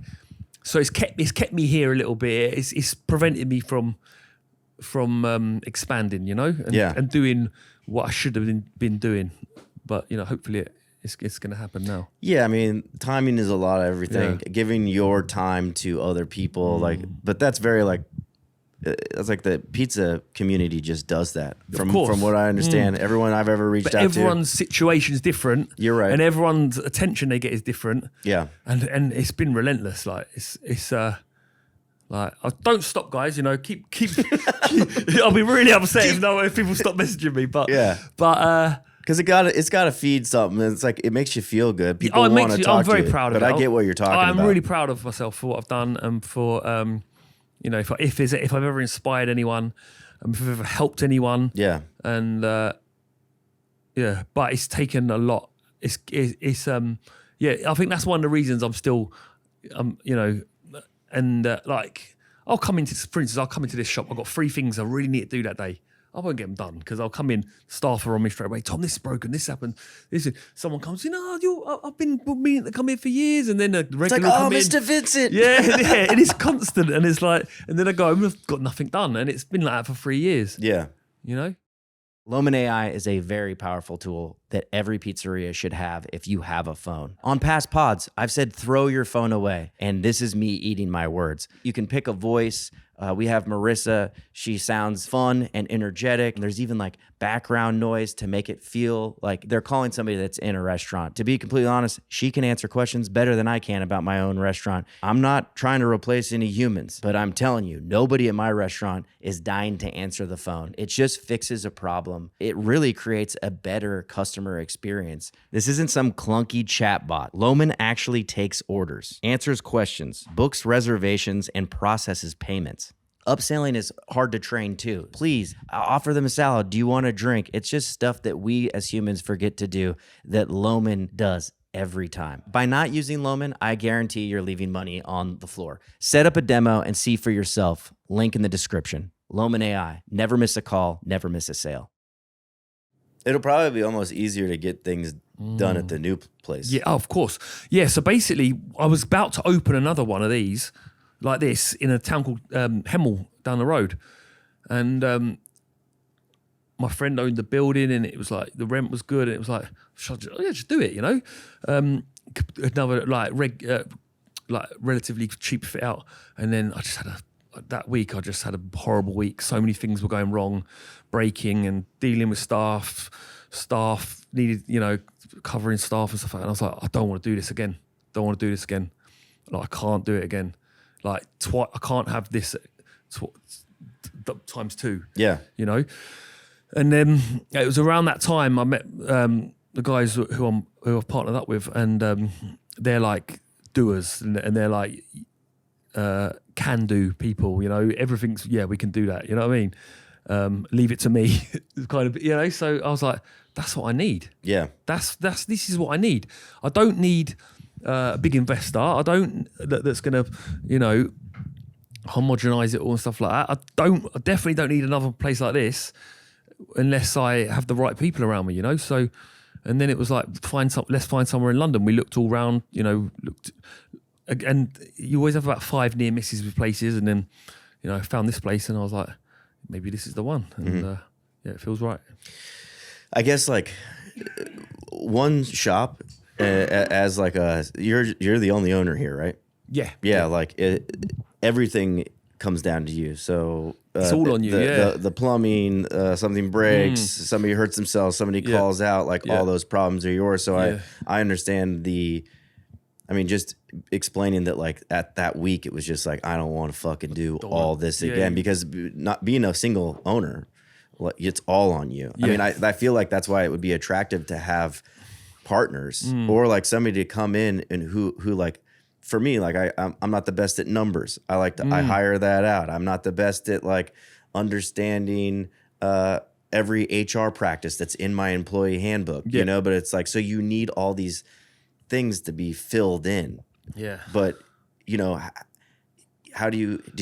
so it's kept me here a little bit. It's prevented me from expanding, and doing what I should have been doing. But hopefully it's going to happen now. Yeah, I mean, timing is a lot of everything. Yeah. Giving your time to other people, but that's very it's like the pizza community just does that. From what I understand, everyone I've ever reached But out everyone's situation is different. You're right. And everyone's attention they get is different. Yeah. And it's been relentless. Like it's like don't stop, guys. Keep. I'll be really upset if people stop messaging me. But Yeah. Because it's got to feed something. It's like it makes you feel good. People want to talk I'm very to you, proud of but it. I get what you're talking about. I'm really proud of myself for what I've done and for if I've ever inspired anyone, if I've ever helped anyone. Yeah. And but it's taken a lot. It's I think that's one of the reasons I'm still like I'll come into this shop. I've got 3 things I really need to do that day. I won't get them done because I'll come in, staff are on me straight away. Tom, this is broken, this happened. Someone comes, I've been meaning to come in for years, and then a regular It's like, oh, Mr. Vincent. Yeah, it is constant, and it's like, and then I go home and I've got nothing done, and it's been like that for 3 years. Yeah. You know? Loman AI is a very powerful tool that every pizzeria should have if you have a phone. On past pods, I've said throw your phone away, and this is me eating my words. You can pick a voice. We have Marissa. She sounds fun and energetic. There's even like background noise to make it feel like they're calling somebody that's in a restaurant. To be completely honest, she can answer questions better than I can about my own restaurant. I'm not trying to replace any humans, but I'm telling you, nobody at my restaurant is dying to answer the phone. It just fixes a problem. It really creates a better customer experience. This isn't some clunky chatbot. Loman actually takes orders, answers questions, books reservations, and processes payments. Upselling is hard to train too. Please offer them a salad. Do you want a drink? It's just stuff that we as humans forget to do that Loman does every time. By not using Loman, I guarantee you're leaving money on the floor. Set up a demo and see for yourself. Link in the description. Loman AI. Never miss a call, never miss a sale. It'll probably be almost easier to get things done at the new place. Yeah, of course. Yeah, so basically, I was about to open another one of these, like this, in a town called Hemel down the road. And my friend owned the building, and it was like, the rent was good, and it was like, just do it, you know? Another, relatively cheap fit out. And then I just had that week, I just had a horrible week. So many things were going wrong, breaking and dealing with staff needed, covering staff and stuff like that. And I was like, I don't want to do this again. Like, I can't do it again. Like, I can't have this times two. Yeah. And then it was around that time I met the guys who I've partnered up with, and they're like doers, and they're like can do people. Everything's we can do that. You know what I mean? Leave it to me, kind of. So I was like, that's what I need. Yeah. This is what I need. I don't need a big investor. I don't that's gonna homogenize it all and stuff like that. I definitely don't need another place like this unless I have the right people around me. So, and then it was like, let's find somewhere in London. We looked all round. And you always have about 5 near misses with places, and then I found this place, and I was like, maybe this is the one. And it feels right. I guess like one shop as like you're the only owner here, right? Yeah. Like everything comes down to you. So it's all on you. The plumbing, something breaks, somebody hurts themselves, somebody calls out, like all those problems are yours. So I understand just explaining that, like, at that week, it was just like, I don't want to fucking do all this again, because not being a single owner, it's all on you. I mean, I feel like that's why it would be attractive to have partners or like somebody to come in and who like, for me, like I'm not the best at numbers. I hire that out. I'm not the best at like understanding every HR practice that's in my employee handbook, but it's like, so you need all these things to be filled in. Yeah. But did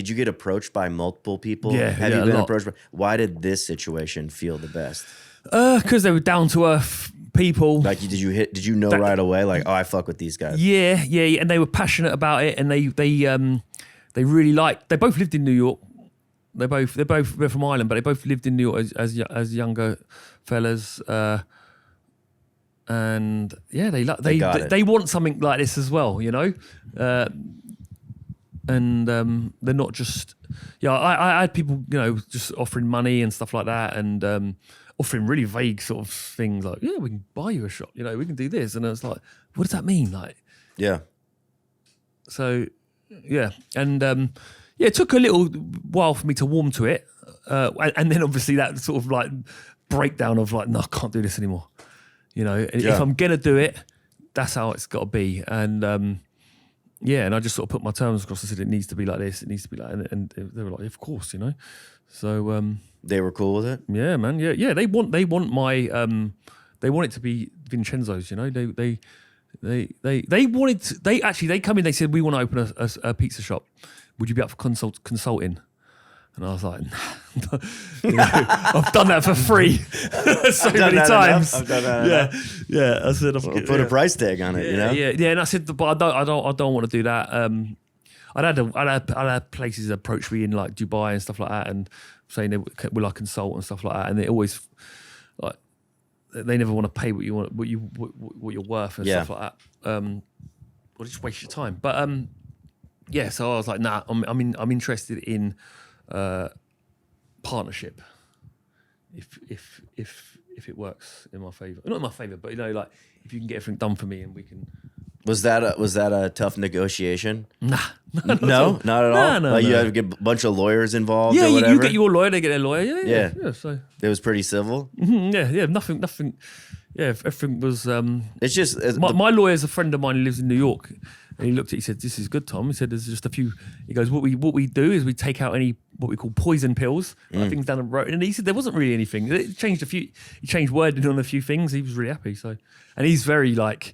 you get approached by multiple people? Yeah. Have you been approached why did this situation feel the best? Because they were down to earth people. Like, did you know right away, like, oh, I fuck with these guys? Yeah, and they were passionate about it, and they really liked. They both lived in New York. They're from Ireland, but they both lived in New York as younger fellas. And they want something like this as well, and they're not just I had people just offering money and stuff like that, and offering really vague sort of things like, we can buy you a shop, we can do this, and I was like, what does that mean? Like, so and it took a little while for me to warm to it, and then obviously that sort of like breakdown of like, no, I can't do this anymore. If I'm gonna do it, that's how it's got to be. And and I just sort of put my terms across and said, it needs to be like this, it needs to be like, and they were like, of course, So they were cool with it. Yeah, man. Yeah. They want my they want it to be Vincenzo's. They wanted to, they come in. They said, we want to open a pizza shop. Would you be up for consulting? And I was like, nah. You know, I've done that for free so many times. I've done that enough. Yeah. I said, Put a price tag on it, you know? Yeah. And I said, but I don't want to do that. I'd had places approach me in like Dubai and stuff like that, and saying will I consult and stuff like that, and they always like they never want to pay what you want, what you're worth and stuff like that. Or just waste your time. But yeah, so I was like, nah, I'm interested in partnership. If it works in my favor, not in my favor, but you know, like if you can get everything done for me and we can. Was that a tough negotiation? Nah. Not at all. No. Like you had to get a bunch of lawyers involved. Yeah, or whatever? you get your lawyer, they get their lawyer. Yeah. So it was pretty civil. yeah, nothing. Yeah, everything was. It's just my lawyer's a friend of mine who lives in New York, and he looked at it, he said, "This is good, Tom." He said, "There's just a few." He goes, "What we do is we take out any what we call poison pills, things down the road." And he said there wasn't really anything. It changed a few. He changed wording on a few things. He was really happy. So, and he's very like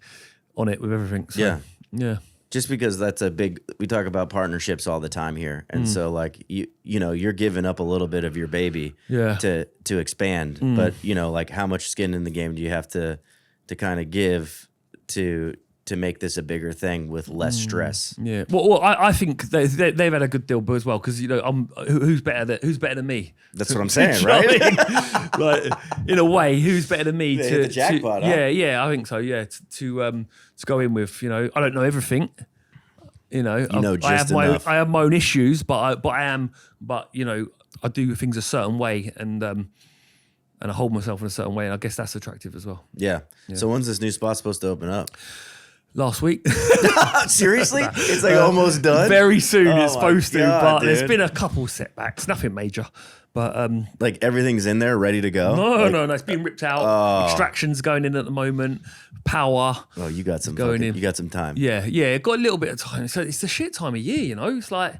on it with everything. So, yeah. Just because that's we talk about partnerships all the time here, and so like you know you're giving up a little bit of your baby to expand, but you know like how much skin in the game do you have to kind of give to make this a bigger thing with less stress? Yeah, well, I think they've had a good deal as well because you know who's better than me? That's what I'm saying, You know right? what I mean? Like in a way, who's better than me? They hit the jackpot, huh? Yeah, I think so. Yeah, to go in with, you know, I don't know everything. You know, I have my own issues, but you know, I do things a certain way, and I hold myself in a certain way, and I guess that's attractive as well. Yeah. So when's this new spot supposed to open up? Last week. Seriously? It's like almost done? Very soon it's supposed to, but dude. there's been a couple setbacks, nothing major. But like everything's in there, ready to go? No, it's being ripped out. Extraction's going in at the moment. Power. Oh, you got some going in. You got some time. Yeah, got a little bit of time. So it's the shit time of year, you know. It's like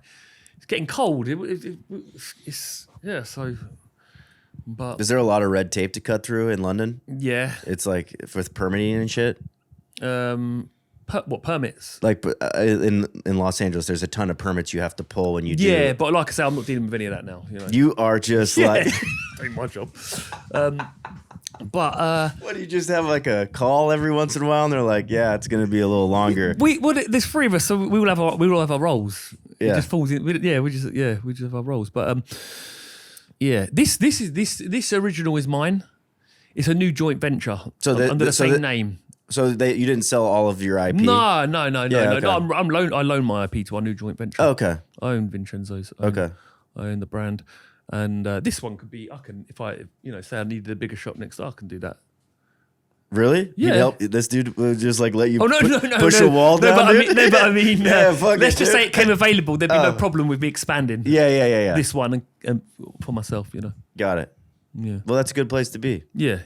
it's getting cold. It's so. But is there a lot of red tape to cut through in London? Yeah, it's like with permitting and shit. What permits? Like in Los Angeles, there's a ton of permits you have to pull when you do. Yeah, but like I say, I'm not dealing with any of that now. You know, you are just like doing my job. But what do you just have like a call every once in a while, and they're like, "Yeah, it's going to be a little longer." There's three of us, so we will have our roles. Yeah, it just falls in. We just have our roles. But this original is mine. It's a new joint venture. So under the same name. So you didn't sell all of your IP? No. Yeah, okay. No, I loan my IP to our new joint venture. Oh, okay. I own Vincenzo's. I own the brand, and this one could be. I can, if I, say I needed a bigger shop next door, I can do that. Really? Yeah. You'd help, this dude would just like let you push a wall down? But I mean, let's just say it came available. available. There'd be no problem with me expanding. Yeah. This one and for myself, Got it. Yeah. Well, that's a good place to be. Yeah.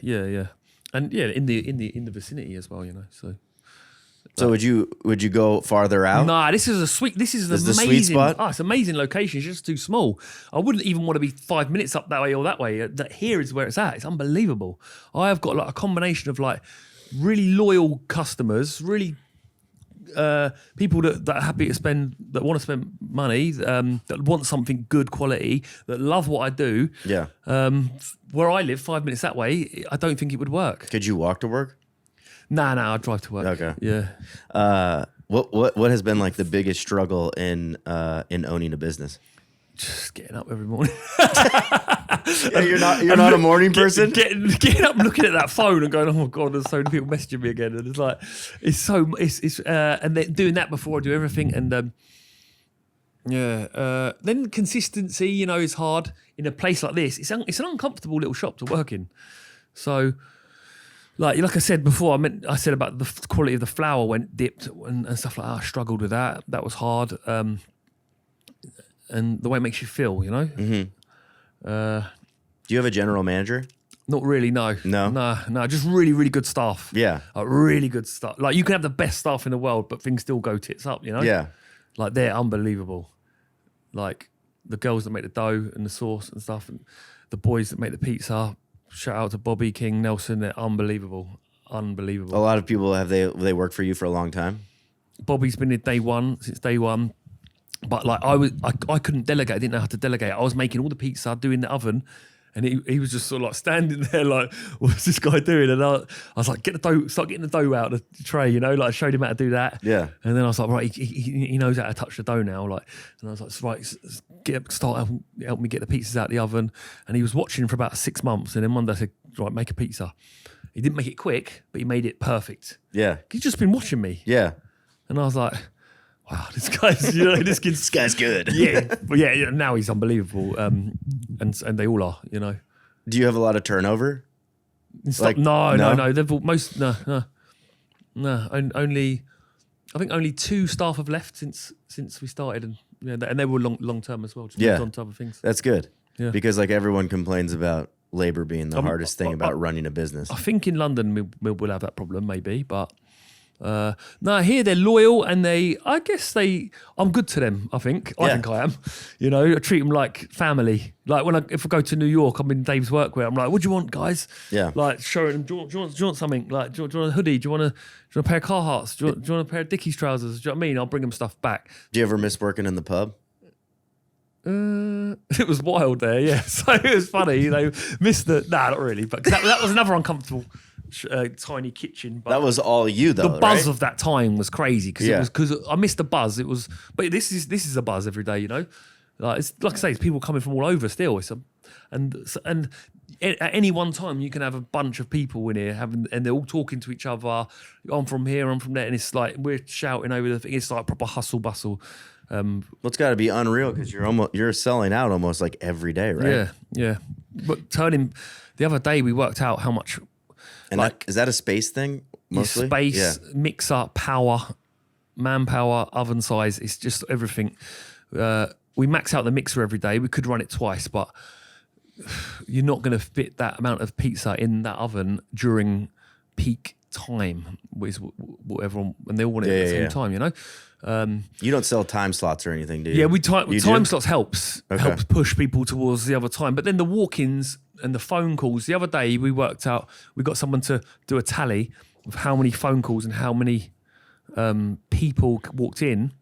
And in the vicinity as well, So would you go farther out? Nah, this is amazing. The sweet spot? Oh, it's an amazing location. It's just too small. I wouldn't even want to be 5 minutes up that way or that way. Here is where it's at. It's unbelievable. I have got like a combination of like really loyal customers, really people that are happy to spend, that want to spend money, that want something good quality, that love what I do. Yeah. Where I live, 5 minutes that way, I don't think it would work. Could you walk to work? Nah, I drive to work. Okay. Yeah. What has been like the biggest struggle in owning a business? Just getting up every morning. You're not a morning person? Getting up, looking at that phone and going, oh my God, there's so many people messaging me again. And it's like, and then doing that before I do everything. And then consistency, is hard in a place like this. It's an uncomfortable little shop to work in. So, like I said before, I said about the quality of the flour went dipped and stuff like that. I struggled with that. That was hard. And the way it makes you feel, Mm-hmm. Do you have a general manager? Not really, no. No, just really, really good staff. Yeah. Really good staff. Like, you can have the best staff in the world, but things still go tits up, Yeah. Like, they're unbelievable. Like, the girls that make the dough and the sauce and stuff, and the boys that make the pizza. Shout out to Bobby, King, Nelson. They're unbelievable. A lot of people, have they worked for you for a long time? Bobby's been since day one. But like I couldn't delegate. I didn't know how to delegate. I was making all the pizza, doing the oven, and he was just sort of like standing there like, what's this guy doing? And I was like, start getting the dough out of the tray, like I showed him how to do that. Yeah. And then I was like, right, he knows how to touch the dough now. Like, and I was like, right, help me get the pizzas out of the oven. And he was watching for about 6 months. And then one day I said, right, make a pizza. He didn't make it quick, but he made it perfect. Yeah. He's just been watching me. Yeah. And I was like, wow, this guy's good. Yeah, but yeah, now he's unbelievable, and they all are, Do you have a lot of turnover? No. They've only I think only 2 staff have left since we started, and they were long term as well. Just moved on to other things. That's good. Yeah. Because like everyone complains about labor being the hardest thing about running a business. I think in London we'll have that problem maybe, but. No, here they're loyal and I'm good to them, I think. I think I am. I treat them like family. Like if I go to New York, I'm in Dave's workwear. I'm like, what do you want, guys? Yeah. Like showing them, do you want something? Like, do you want a hoodie? Do you want a pair of Carhartts? Do you want a pair of Dickies trousers? Do you know what I mean? I'll bring them stuff back. Do you ever miss working in the pub? It was wild there, yeah. So it was funny, missed not really, but that was another uncomfortable tiny kitchen. But that was all you though. The buzz of that time was crazy because I missed the buzz. It was, but this is a buzz every day, Like it's like I say, it's people coming from all over still. And at any one time you can have a bunch of people in here and they're all talking to each other. I'm from here, I'm from there, and it's like we're shouting over the thing. It's like proper hustle bustle. Well, it's got to be unreal because you're selling out almost like every day, right? Yeah. But the other day we worked out how much. And is that a space thing mostly? Space, mixer, power, manpower, oven size. It's just everything. We max out the mixer every day. We could run it twice, but you're not going to fit that amount of pizza in that oven during peak time. Everyone, and they all want it at the same time, You don't sell time slots or anything, do you? Yeah, time slots helps push people towards the other time. But then the walk-ins and the phone calls. The other day we worked out, we got someone to do a tally of how many phone calls and how many people walked in,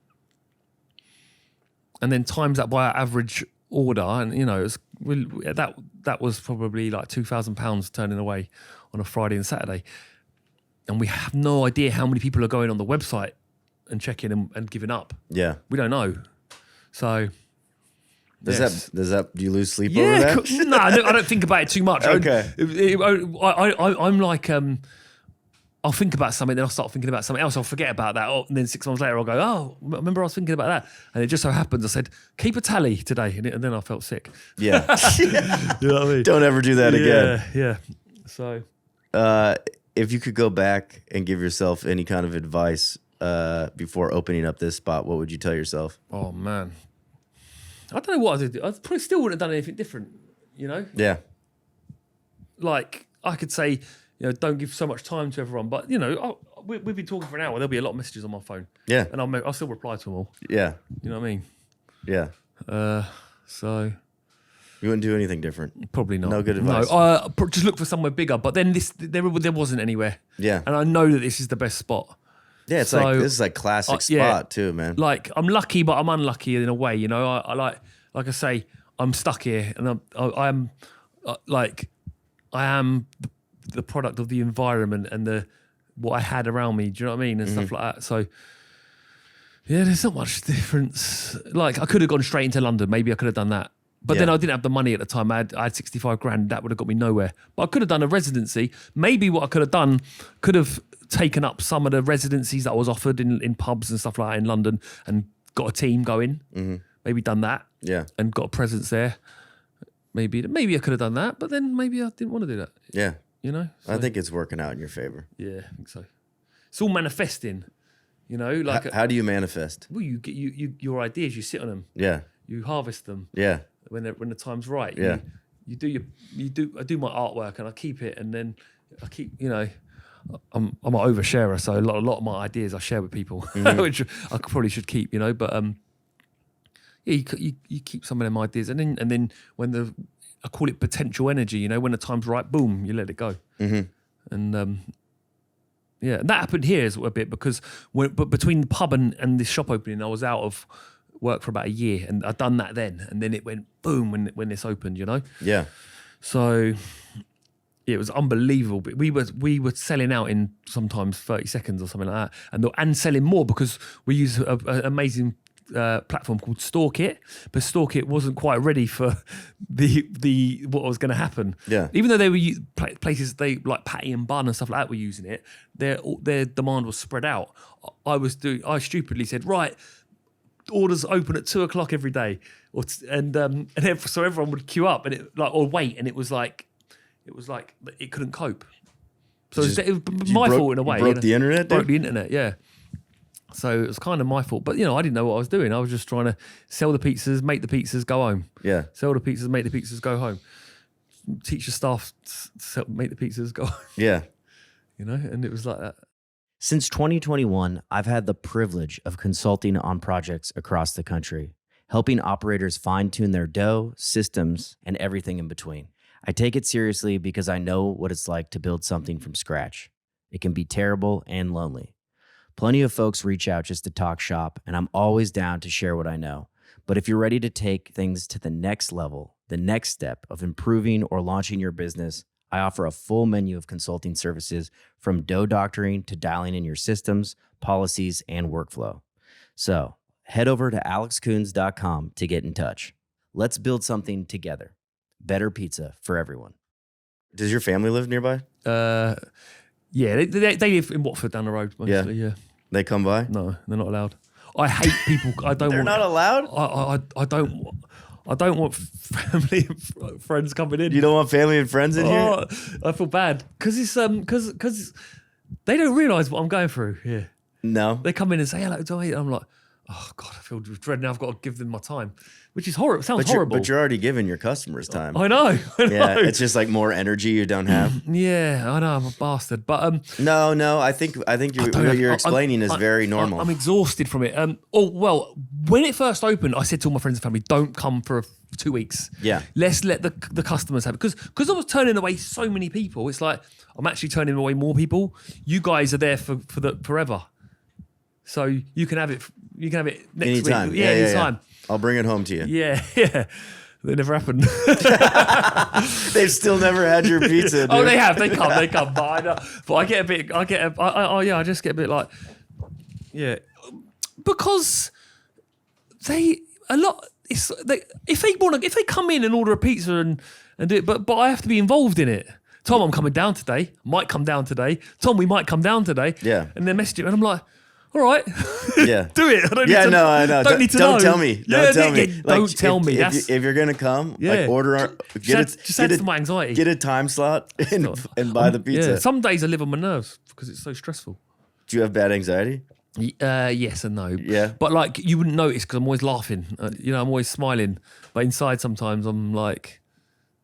and then times that by our average order. And that was probably like £2,000 turning away on a Friday and Saturday. And we have no idea how many people are going on the website and checking and giving up. Yeah. We don't know. So does that do you lose sleep over that? No, I don't think about it too much. Okay. I'm like I'll think about something, then I'll start thinking about something else. I'll forget about that. And then 6 months later I'll go, oh, remember I was thinking about that. And it just so happens I said, keep a tally today. And then I felt sick. Yeah. You know what I mean? Don't ever do that again. Yeah. So if you could go back and give yourself any kind of advice before opening up this spot, what would you tell yourself? Oh, man. I don't know what I'd do. I probably still wouldn't have done anything different, Yeah. Like, I could say, don't give so much time to everyone. But, we've been talking for an hour. There'll be a lot of messages on my phone. Yeah. And I'll still reply to them all. Yeah. You know what I mean? Yeah. So... You wouldn't do anything different? Probably not. No good advice? No, just look for somewhere bigger. But then there wasn't anywhere. Yeah. And I know that this is the best spot. Yeah, this is like classic spot too, man. Like, I'm lucky, but I'm unlucky in a way, I like I say, I'm stuck here, and I am the product of the environment and what I had around me. Do you know what I mean? And stuff like that. So, yeah, there's not much difference. Like, I could have gone straight into London. Maybe I could have done that. But then I didn't have the money at the time. I had 65 grand. That would have got me nowhere. But I could have done a residency. Maybe what I could have done could have taken up some of the residencies that I was offered in pubs and stuff like that in London and got a team going. Mm-hmm. Maybe done that. Yeah. And got a presence there. Maybe I could have done that, but then maybe I didn't want to do that. Yeah. So, I think it's working out in your favor. Yeah, I think so. It's all manifesting. Like how do you manifest? Well, you get your ideas. You sit on them. Yeah. You harvest them. Yeah. When the time's right. Yeah. I do my artwork and I keep it, and then I keep, I'm an oversharer, so a lot of my ideas I share with people, which I probably should keep, but you keep some of them ideas, and then when I call it potential energy, when the time's right, boom, you let it go. Mm-hmm. And and that happened here a bit because but between the pub and this shop opening, I was out of work for about a year, and I'd done that then, and then it went boom when this opened, you know. Yeah. So it was unbelievable. But we were selling out in sometimes 30 seconds or something like that, and selling more because we use an amazing platform called StoreKit, but StoreKit wasn't quite ready for the what was going to happen. Yeah. Even though they were places they like Patty and Bun and stuff like that were using it, their demand was spread out. I stupidly said, right, orders open at 2:00 every day, so everyone would queue up or wait, and it was like it couldn't cope. So it was my fault in a way. You broke the internet, dude? Broke the internet, yeah. So it was kind of my fault, but I didn't know what I was doing. I was just trying to sell the pizzas, make the pizzas, go home. Yeah. Sell the pizzas, make the pizzas, go home. Teach your staff, make the pizzas, go home. Yeah. And it was like that. Since 2021, I've had the privilege of consulting on projects across the country, helping operators fine-tune their dough, systems, and everything in between. I take it seriously because I know what it's like to build something from scratch. It can be terrible and lonely. Plenty of folks reach out just to talk shop, and I'm always down to share what I know. But if you're ready to take things to the next level, the next step of improving or launching your business, I offer a full menu of consulting services from dough doctoring to dialing in your systems, policies, and workflow. So head over to alexkoons.com to get in touch. Let's build something together. Better pizza for everyone. Does your family live nearby? Yeah, they live in Watford down the road. Mostly, yeah. They come by? No, they're not allowed. I hate people. I don't. They're not allowed? I don't. I don't want family and friends coming in. You don't want family and friends in here? I feel bad because it's because they don't realise what I'm going through here. No. They come in and say hello to me. I'm like, oh God, I feel dread now. I've got to give them my time, which is horrible. It sounds horrible. But you're already giving your customers time. I know. Yeah, it's just like more energy you don't have. Yeah, I know. I'm a bastard. But No. I think what you're explaining is very normal. I'm exhausted from it. When it first opened, I said to all my friends and family, don't come for 2 weeks. Yeah. Let's let the customers have it. Because I was turning away so many people. It's like, I'm actually turning away more people. You guys are there for forever. So you can have it next anytime. week. Yeah, anytime. Yeah. I'll bring it home to you. Yeah. That never happened. They've still never had your pizza, dude. Oh, they have. They come. But I get a bit. I just get a bit like, yeah, because if they come in and order a pizza and do it, but I have to be involved in it. Tom, I'm coming down today. Might come down today. Tom, we might come down today. Yeah. And then message him, and I'm like, all right. Yeah. Do it. I know. Don't need to know. Don't tell me. Don't tell me. Don't tell me. If you're gonna come, order. Just adds to my anxiety. Get a time slot and buy the pizza. Yeah. Some days I live on my nerves because it's so stressful. Do you have bad anxiety? Yes and no. Yeah. But you wouldn't notice because I'm always laughing. I'm always smiling. But inside sometimes I'm like,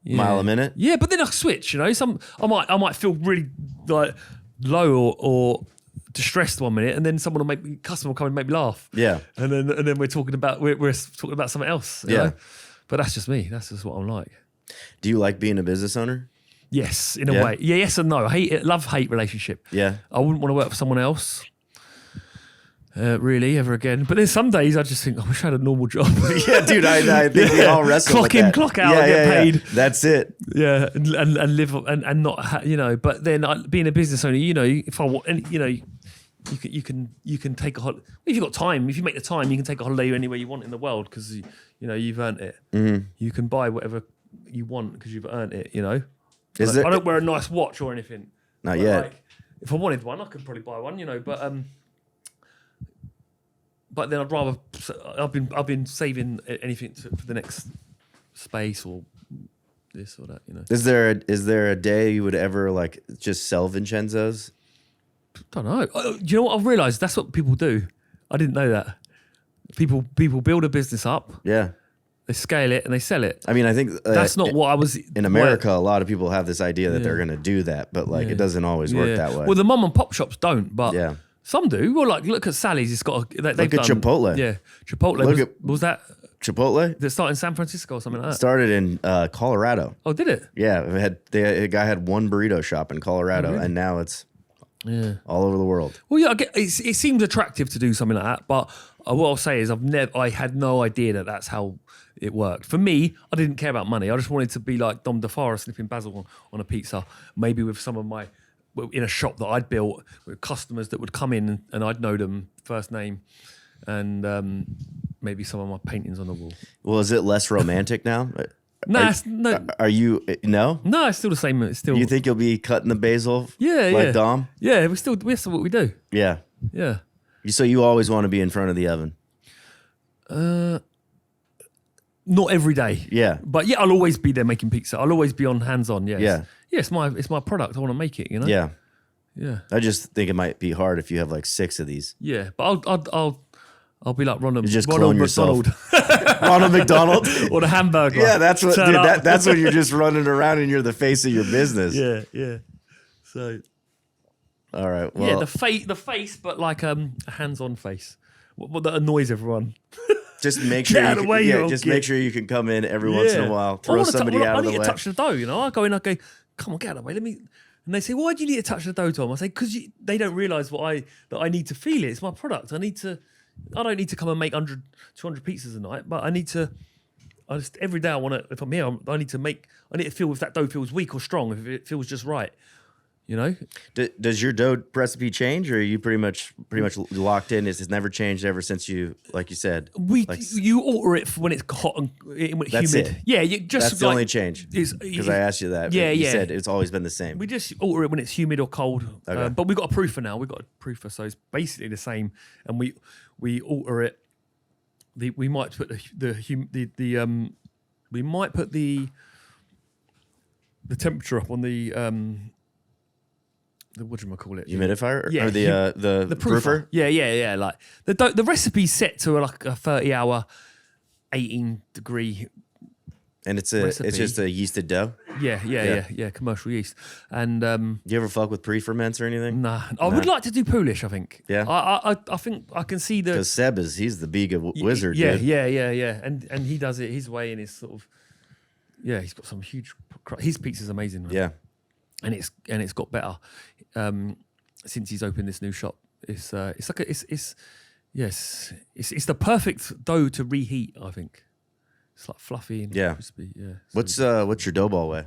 mile a minute. Yeah, but then I switch. I might feel really like low or distressed 1 minute, and then customer will come and make me laugh. Yeah. And then we're talking about something else. You know? But that's just me. That's just what I'm like. Do you like being a business owner? Yes, in a way. Yeah, yes and no. Love-hate relationship. Yeah. I wouldn't want to work for someone else. Really, ever again. But then some days I just think, I wish I had a normal job. Yeah, dude, I think we all wrestle with that. Clock in, clock out, and get paid. That's it. Yeah, and live and not, But then being a business owner, if I want, you can take a holiday. If you've got time, if you make the time, you can take a holiday anywhere you want in the world because you've earned it. Mm-hmm. You can buy whatever you want because you've earned it. I don't wear a nice watch or anything. Not yet. Like, if I wanted one, I could probably buy one. But then I'd rather. I've been saving anything for the next space or this or that. Is there a day you would ever just sell Vincenzo's? I don't know. Do you know what I've realised? That's what people do. I didn't know that. People build a business up. Yeah. They scale it and they sell it. I mean, I think that's not what I was. In America, a lot of people have this idea that they're going to do that, but it doesn't always work that way. Well, the mum and pop shops don't, but yeah. Some do. Well, look at Sally's. It's got. Look at Chipotle. Yeah, Chipotle. Was that Chipotle? Did it start in San Francisco or something like that? Started in Colorado. Oh, did it? Yeah, a guy had one burrito shop in Colorado, and now it's all over the world. Well, yeah, it seems attractive to do something like that, but what I'll say is I had no idea that that's how it worked. For me, I didn't care about money. I just wanted to be like Dom DeFaro snipping basil on a pizza, maybe with some of my, in a shop that I'd built with customers that would come in and I'd know them first name, and maybe some of my paintings on the wall. Well, is it less romantic now? No, Are you no? No, it's still the same. It's still. You think you'll be cutting the basil? Yeah, like yeah. Dom? Yeah, that's still what we do. Yeah. Yeah. So you always want to be in front of the oven? Not every day. Yeah. But yeah, I'll always be there making pizza. I'll always be on hands-on. Yes. Yeah. Yeah, it's my product. I want to make it. You know. Yeah. Yeah. I just think it might be hard if you have like 6 of these. Yeah, but I'll be like Ronald. You just Ronald clone yourself. McDonald. Ronald McDonald. Or the hamburger. Yeah, that's what. Turn Dude, up. that's when you're just running around and you're the face of your business. Yeah, yeah. So. All right. Well, Yeah, the face, but like a hands-on face. What that annoys everyone. just make Get sure. out You of the can, way, yeah, you just old make git. sure you can come in every once in a while, throw somebody out I of the need way. to touch the dough, you know. I go in, I go, come on, get out of the way. Let me. And they say, why do you need to touch the dough, Tom? I say, because they don't realise that I need to feel it. It's my product. I don't need to come and make 100, 200 pizzas a night, but every day I want to, if I'm here, I need to feel if that dough feels weak or strong, if it feels just right, you know? Does your dough recipe change, or are you pretty much locked in? It's never changed ever since you, like you said. You alter it for when it's hot and when it's That's humid. it. Yeah, you just That's the only change. Because I asked you that. Yeah, you yeah. said it's always been the same. We just alter it when it's humid or cold. Okay. But we've got a proofer now. We've got a proofer, so it's basically the same. And we alter it. We might put we might put the temperature up on the what do you call it? Humidifier? Yeah, Or the proofer? Yeah. Like the recipe's set to like a 30-hour, 18-degree. And it's Recipe. just a yeasted dough? Yeah. Commercial yeast. And Do you ever fuck with pre-ferments or anything? nah, I would like to do Polish. I think. Yeah? I think I can see the. Because Seb he's the big wizard, Yeah, dude. yeah. And he does it his way, and it's sort of. Yeah, he's got some huge. His pizza's amazing. Man. Yeah. and it's got better since he's opened this new shop. It's the perfect dough to reheat. I think it's like fluffy and crispy. Yeah. What's your dough ball weigh?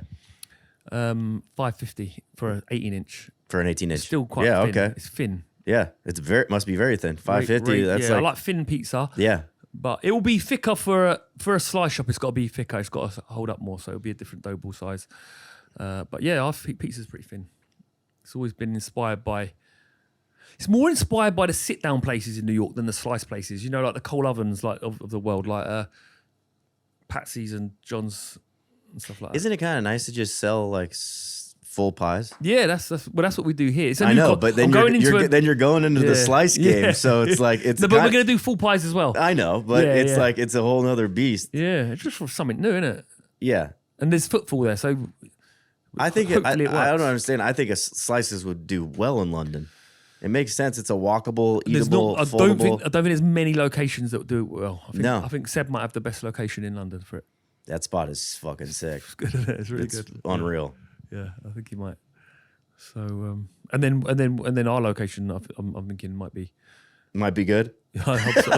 550 for an 18-inch. For an 18-inch. Still quite thin. Okay. It's thin. Yeah, must be very thin. 550. That's I like like thin pizza. yeah. But it will be thicker for a slice shop. It's got to be thicker. It's got to hold up more, so it'll be a different dough ball size. But yeah, I think pizza's pretty thin. It's always been inspired by. It's more inspired by the sit-down places in New York than the slice places. You know, like the coal ovens, like of the world, like Patsy's and John's and stuff like that. Isn't it kind of nice to just sell like full pies? Yeah, that's what we do here. It's a I new know, but then you're going into the slice game, so it's like it's. No, but we're gonna do full pies as well. I know, but it's like it's a whole nother beast. Yeah, it's just for something new, isn't it? Yeah, and there's footfall there, so I think hopefully it I don't works. understand. I think slices would do well in London. It makes sense. It's a walkable, There's eatable, not. I don't think there's many locations that do it well. I think Seb might have the best location in London for it. That spot is fucking sick. It's good, isn't it? It's really It's good. unreal. Yeah, I think he might. So and then our location, I'm thinking might be. Might be good. I hope so.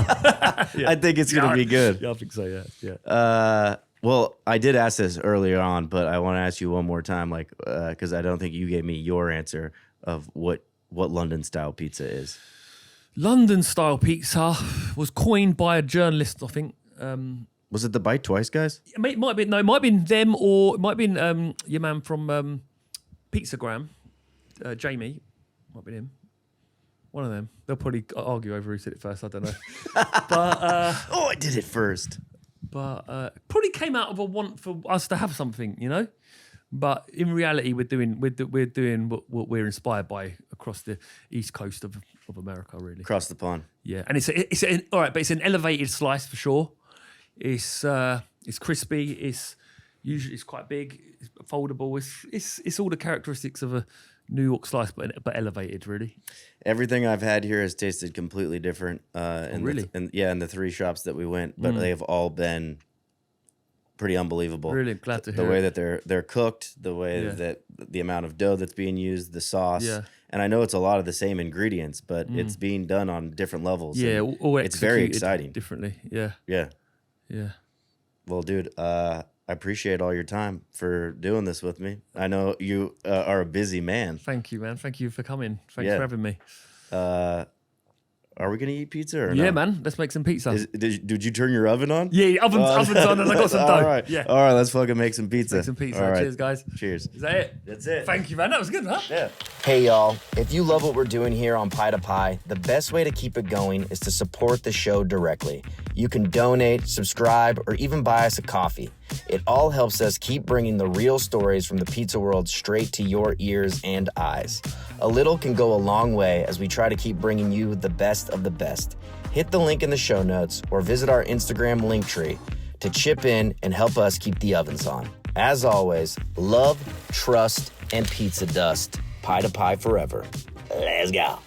I think it's gonna be good. Yeah, I think so. Yeah. Well, I did ask this earlier on, but I want to ask you one more time, like, because I don't think you gave me your answer of what London style pizza is. London style pizza was coined by a journalist, I think. Was it the Bite Twice guys? It might have been them, or it might have been your man from Pizzagram, Jamie. Might have been him. One of them. They'll probably argue over who said it first. I don't know. But I did it first. But probably came out of a want for us to have something, you know. But in reality, we're doing what we're inspired by across the east coast of America, really. Across the pond. Yeah, and it's all right, but it's an elevated slice for sure. It's crispy. It's quite big. It's foldable. It's all the characteristics of a New York slice, but elevated, really. Everything I've had here has tasted completely different. Really? In the 3 shops that we went, but they have all been pretty unbelievable. Really glad to hear the way it. that they're cooked, the way that the amount of dough that's being used, the sauce, Yeah. And I know it's a lot of the same ingredients, but it's being done on different levels. Yeah, and all it's very executed exciting. differently. Yeah, Yeah. yeah. Well, dude, I appreciate all your time for doing this with me. I know you are a busy man. Thank you, man. Thank you for coming. Thanks for having me. Are we gonna eat pizza or no? Yeah, man. Let's make some pizza. Did you turn your oven on? Yeah, oven's on, and I got some dough. All right. Yeah. All right, let's fucking make some pizza. Make some pizza. All right. Cheers, guys. Cheers. Is that it? That's it. Thank you, man. That was good, huh? Yeah. Hey y'all, if you love what we're doing here on Pie to Pie, the best way to keep it going is to support the show directly. You can donate, subscribe, or even buy us a coffee. It all helps us keep bringing the real stories from the pizza world straight to your ears and eyes. A little can go a long way as we try to keep bringing you the best of the best. Hit the link in the show notes or visit our Instagram link tree to chip in and help us keep the ovens on. As always, love, trust, and pizza dust. Pie to Pie forever. Let's go.